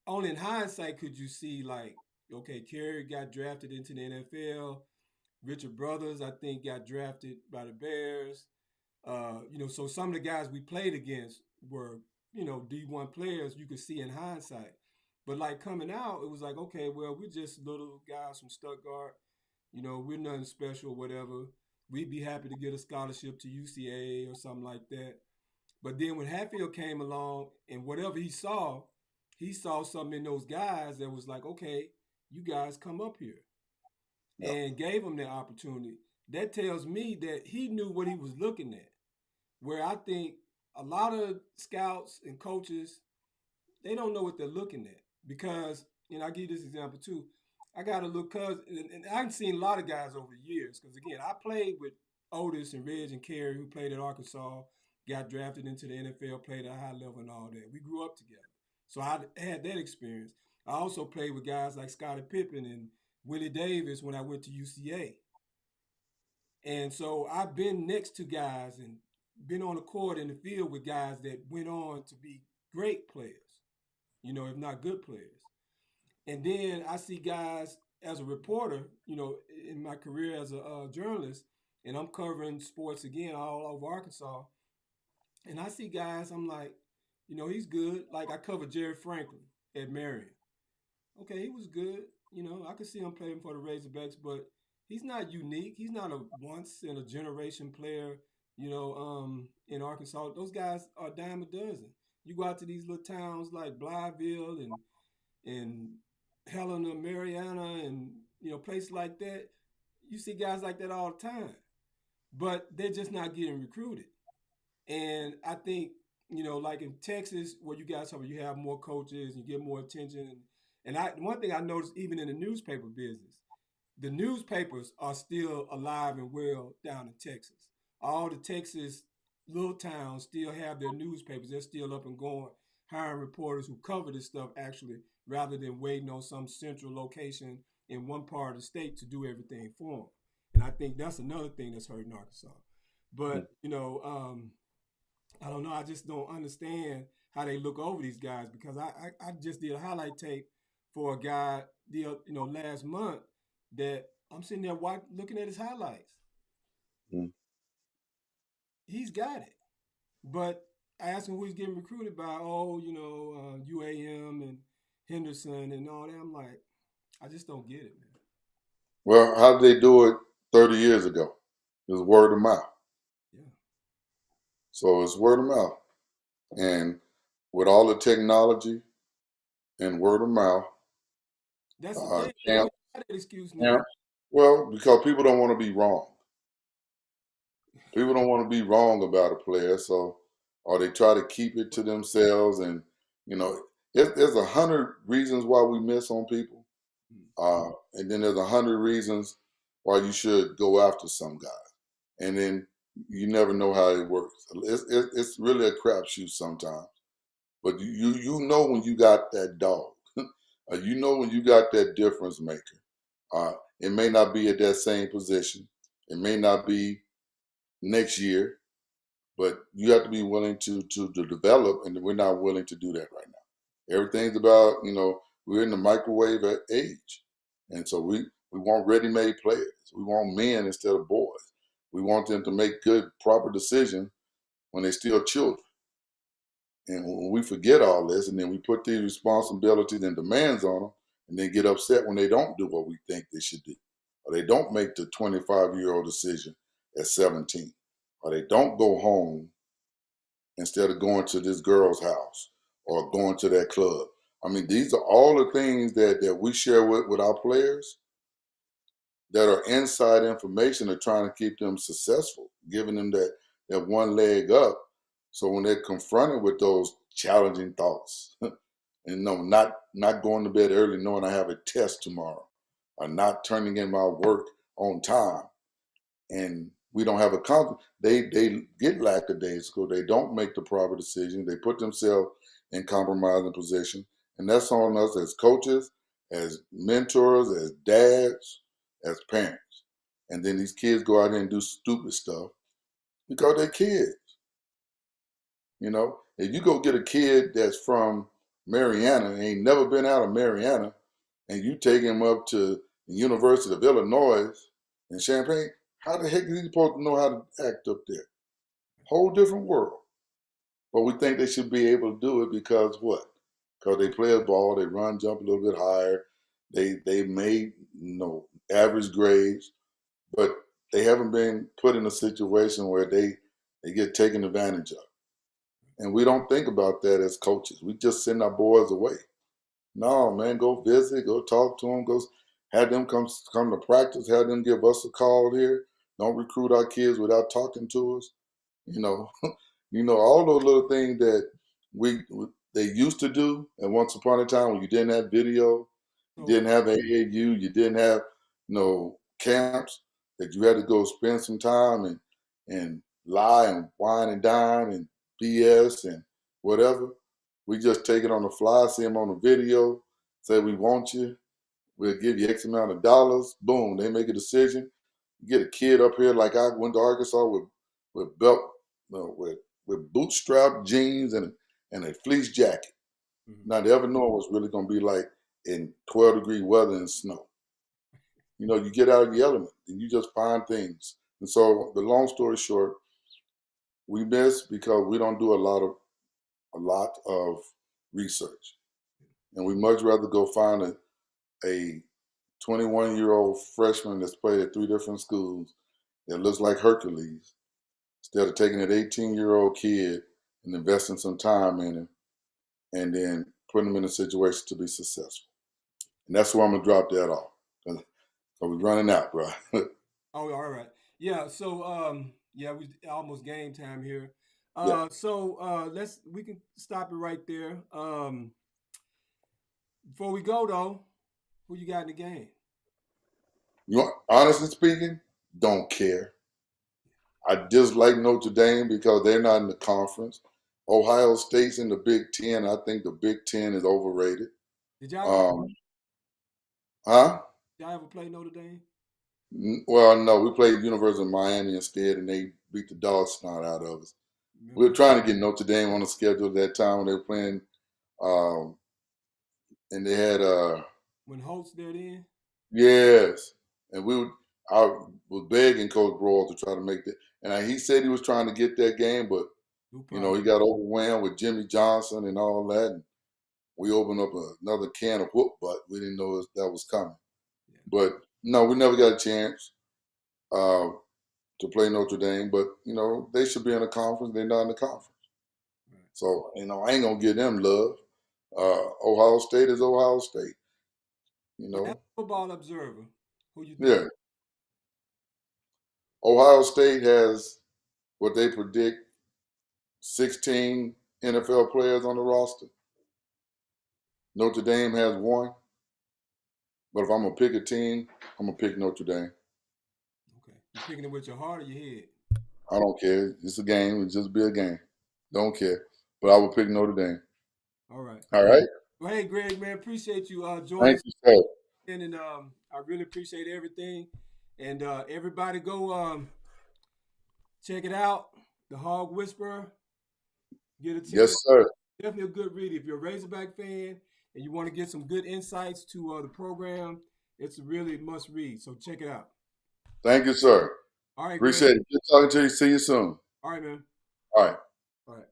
only in hindsight could you see like, okay, Kerry got drafted into the NFL. Richard Brothers, I think, got drafted by the Bears. So some of the guys we played against were, D1 players you could see in hindsight. But like coming out, it was like, okay, well, we're just little guys from Stuttgart. We're nothing special, whatever. We'd be happy to get a scholarship to UCA or something like that. But then when Hatfield came along and whatever he saw something in those guys that was like, okay, you guys come up here Yeah. and gave him that opportunity. That tells me that he knew what he was looking at. Where I think a lot of scouts and coaches, they don't know what they're looking at. Because, I'll give you this example too. I got a little cousin, and I've seen a lot of guys over the years. Because again, I played with Otis and Reg and Kerry, who played at Arkansas, got drafted into the NFL, played at a high level and all that. We grew up together. So I had that experience. I also played with guys like Scottie Pippen and Willie Davis when I went to UCA. And so I've been next to guys and been on the court in the field with guys that went on to be great players, if not good players. And then I see guys as a reporter, in my career as a journalist, and I'm covering sports again all over Arkansas. And I see guys, I'm like, he's good. Like I covered Jerry Franklin at Marion. Okay, he was good. You know, I could see him playing for the Razorbacks, but he's not unique. He's not a once in a generation player. In Arkansas, those guys are a dime a dozen. You go out to these little towns like Blytheville and Helena, Mariana, and places like that. You see guys like that all the time, but they're just not getting recruited. And I think, like in Texas, where you guys have you have more coaches, you get more attention. And one thing I noticed even in the newspaper business, the newspapers are still alive and well down in Texas. All the Texas little towns still have their newspapers. They're still up and going, hiring reporters who cover this stuff actually, rather than waiting on some central location in one part of the state to do everything for them. And I think that's another thing that's hurting Arkansas. But I don't know. I just don't understand how they look over these guys because I just did a highlight tape for a guy last month that I'm sitting there looking at his highlights. Mm. He's got it, but I asked him who he's getting recruited by. Oh, UAM and Henderson and all that. I'm like, I just don't get it, man. Well, how did they do it 30 years ago? It was word of mouth. Yeah, So it's word of mouth. And with all the technology and word of mouth, that's the thing. They camp, don't have that excuse now. camp, well, because people don't want to be wrong. People don't want to be wrong about a player, so or they try to keep it to themselves. And there's 100 reasons why we miss on people, and then there's 100 reasons why you should go after some guy, and then you never know how it works. It's really a crapshoot sometimes, but you know when you got that dog, you know when you got that difference maker. It may not be at that same position, it may not be next year, but you have to be willing to develop, and we're not willing to do that right now. Everything's about, we're in the microwave age, and so we want ready-made players. We want men instead of boys. We want them to make good, proper decisions when they're still children. And when we forget all this, and then we put these responsibilities and demands on them, and then get upset when they don't do what we think they should do, or they don't make the 25-year-old decision at 17, or they don't go home instead of going to this girl's house or going to that club. I mean, these are all the things that we share with our players that are inside information of trying to keep them successful, giving them that one leg up. So when they're confronted with those challenging thoughts, and no, not going to bed early knowing I have a test tomorrow, or not turning in my work on time, and we don't have a they get lackadaisical. They don't make the proper decision. They put themselves in compromising position, and that's on us as coaches, as mentors, as dads, as parents. And then these kids go out there and do stupid stuff because they're kids. If you go get a kid that's from Mariana, ain't never been out of Mariana, and you take him up to the University of Illinois in Champaign, how the heck is he supposed to know how to act up there? Whole different world. But we think they should be able to do it because what? Because they play a ball, they run, jump a little bit higher, they made average grades, but they haven't been put in a situation where they get taken advantage of. And we don't think about that as coaches. We just send our boys away. No, man, go visit, go talk to them, go have them come to practice, have them give us a call here. Don't recruit our kids without talking to us. You know, all those little things that they used to do. And once upon a time, when you didn't have video, you So, didn't have AAU, you didn't have camps, that you had to go spend some time and lie and wine and dine and BS and whatever. We just take it on the fly, see them on the video, say we want you, we'll give you X amount of dollars. Boom, they make a decision. You get a kid up here like I went to Arkansas with belt, with bootstrap jeans and a fleece jacket. mhm. Now, they ever know what's really going to be like in 12-degree weather and snow. You get out of the element and you just find things. And so, the long story short, we miss because we don't do a lot of research, and we much rather go find a 21-year-old freshman that's played at 3 different schools that looks like Hercules, instead of taking an 18-year-old kid and investing some time in him and then putting him in a situation to be successful. And that's where I'm going to drop that off. So we're running out, bro. Oh, all right. Yeah. So, yeah, we almost game time here. Yeah. So we can stop it right there. Before we go though, who you got in the game? Honestly speaking, don't care. I dislike Notre Dame because they're not in the conference. Ohio State's in the Big Ten. I think the Big Ten is overrated. Did y'all Huh? y'all ever play Notre Dame? Well, no, we played University of Miami instead, and they beat the dog snot out of us. Remember We were trying to get Notre Dame on the schedule at that time when they were playing, and they had when Holtz there then? yes, and I was begging Coach Broyle to try to make that, and he said he was trying to get that game, but he got overwhelmed with Jimmy Johnson and all that, and we opened up another can of whoop butt. We didn't know that was coming, but no, we never got a chance to play Notre Dame, but they should be in a conference. They're not in the conference. Right. So, I ain't going to give them love. Ohio State is Ohio State. As Football Observer, who you think? Yeah. Ohio State has what they predict 16 NFL players on the roster. Notre Dame has 1. But if I'm going to pick a team, I'm going to pick Notre Dame. Okay. You picking it with your heart or your head? I don't care. It's a game. It'll just be a game. Don't care. But I will pick Notre Dame. All right. All right. Well, hey, Greg, man, appreciate you joining us. Thank you, sir. And I really appreciate everything. And everybody go check it out, The Hog Whisperer. Get a Yes, sir. Definitely a good read. If you're a Razorback fan and you want to get some good insights to the program, it's a really must read. So check it out. Thank you, sir. All right, appreciate it. Good talking to you. See you soon. All right, man. All right. All right.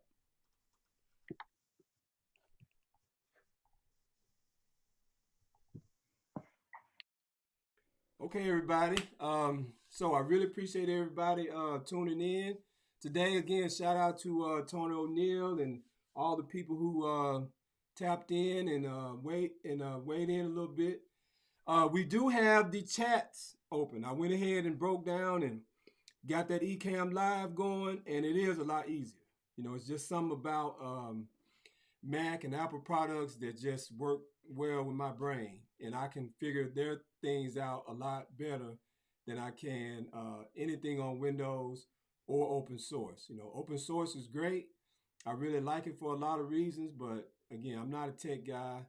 Okay, everybody. So I really appreciate everybody tuning in today. Again, shout out to Tony O'Neill and all the people who tapped in and weighed in a little bit. We do have the chats open. I went ahead and broke down and got that eCam live going, and it is a lot easier. It's just something about Mac and Apple products that just work well with my brain, and I can figure their things out a lot better than I can anything on Windows or open source. Open source is great. I really like it for a lot of reasons, but again, I'm not a tech guy.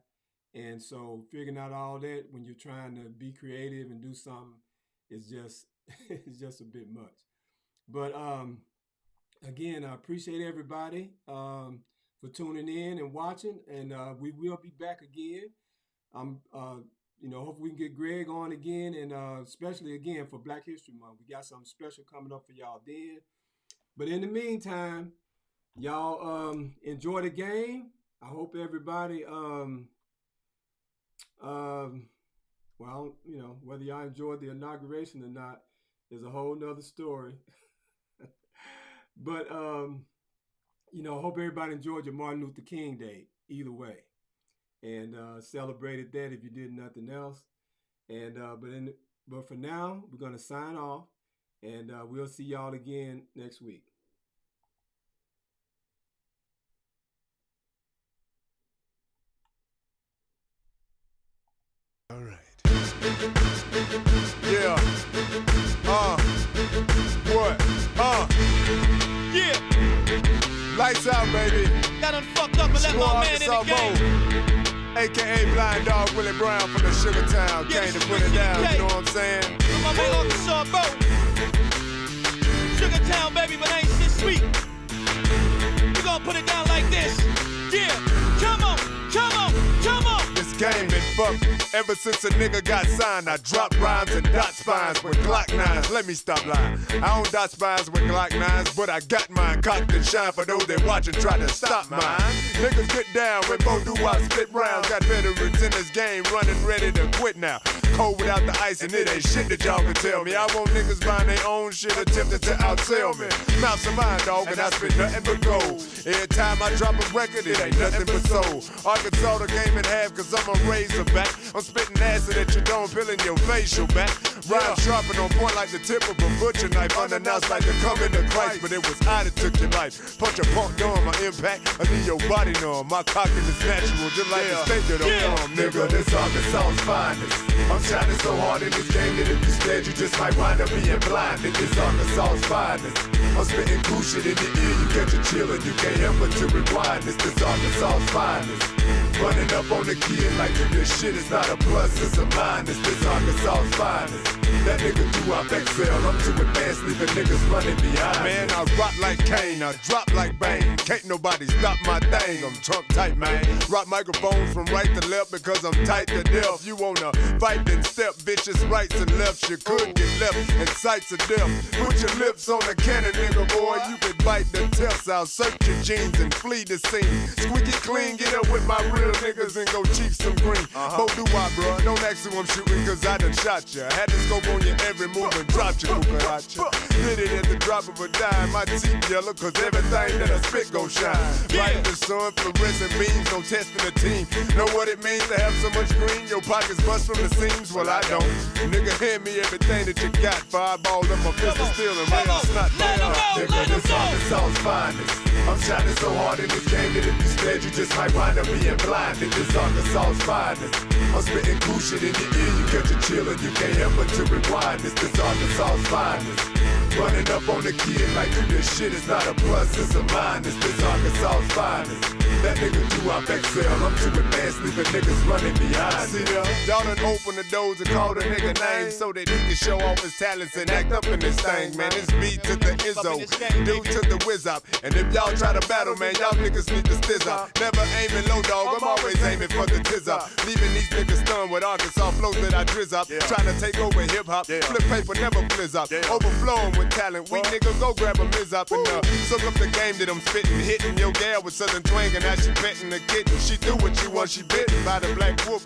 And so figuring out all that when you're trying to be creative and do something is just, it's just a bit much. But again, I appreciate everybody for tuning in and watching, and we will be back again. Hopefully we can get Greg on again, and especially again for Black History Month. We got something special coming up for y'all then. But in the meantime, y'all enjoy the game. I hope everybody, whether y'all enjoyed the inauguration or not is a whole nother story. But, hope everybody enjoyed your Martin Luther King Day either way, and celebrated that if you did nothing else. And but for now, we're going to sign off, and we'll see y'all again next week. All right. Yeah. What? Yeah. Lights out, baby. Got done fucked up and left my man in the game. AKA Blind Dog Willie Brown from the Sugar Town. Came to put it down, you know what I'm saying? My man Arkansas boat. Sugar Town, baby, but ain't shit sweet. We gonna put it down like this. Yeah. Come on, come on, come on. This game been fucked. up. Ever since a nigga got signed, I dropped rhymes and dot spines with Glock 9s. Let me stop lying. I don't dot spines with Glock 9s, but I got mine cocked and shine for those that watch and try to stop mine. Niggas get down when both do I split rounds. Got veterans in this game running ready to quit now. Cold without the ice and it ain't shit that y'all can tell me. I want niggas buying their own shit attempting to outsell me. Mouths of mine, dog, and I spit nothing but gold. Every time I drop a record, it ain't nothing but soul. Arkansas the game in half cause I'm a Razorback. I'm spitting acid that you don't feel in your facial back. Rhyme sharp and on point like the tip of a butcher knife. Unannounced like the coming of Christ, but it was I that took your life. Punch a punk dumb, my impact, I leave your body numb. My cocking is natural, just like the state that I'm from. Nigga, this Arkansas's finest. I'm shining so hard in this game that if you scared, you just might wind up being blinded. This Arkansas's finest. I'm spitting cool shit in your ear, you catch a chill and you can't help but to rewind. This Arkansas's finest. Running up on the kid like this shit is not a plus, it's a minus. This Arkansas's finest. That nigga do I excel, I'm too advanced, leaving niggas running behind. Man, I rock like Kane, I drop like Bane. Can't nobody stop my thing, I'm Trump type, man. Rock microphones from right to left because I'm tight to death. You wanna fight then step, vicious rights and lefts. You could get left in sights of death. Put your lips on the cannon, nigga, boy. You can bite the tips out, search your jeans and flee the scene. Squeaky clean, get up with my real niggas and go chief some green. Both do I, bro. Don't ask who I'm shooting cause I done shot ya. Had to scope on your every move and dropped your cucaracha. Did it at the drop of a dime. My teeth yellow cause everything that I spit gon' shine. Right in the sun, fluorescent beams, no testing the team. Know what it means to have so much green? Your pockets bust from the seams? Well, I don't. Nigga, hand me everything that you got. Fireball up my fist and stealing rail. Snot nigga, this Arkansas's finest. I'm shining so hard in this game that if you scared, you just might wind up being blinded. This Arkansas's finest. I'm spitting cool shit in your ear, you catch a chill and you can't help but to rewind. This Arkansas's finest. Running up on the kid like this shit is not a plus, it's a minus. This Arkansas's finest. That nigga do I excel, I'm too advanced, leaving niggas running behind. See y'all done open the doors and call the nigga name so that he can show off his talents and act up in this thing, man. This beat to the Izzo, due to the whiz up. And if y'all try to battle, man, y'all niggas need to stizz up. Never aiming low, dog, I'm always aiming for the tiz up. Leaving these niggas stunned with Arkansas flows that I drizz up. Trying to take over hip hop, flip paper, never blizz up. Overflowing with talent, we niggas go grab a miz up and soak up the game that I'm spitting. Hitting your gal with southern twang and now she petting the kitten. She do what she wants, she bitten by the black wolf.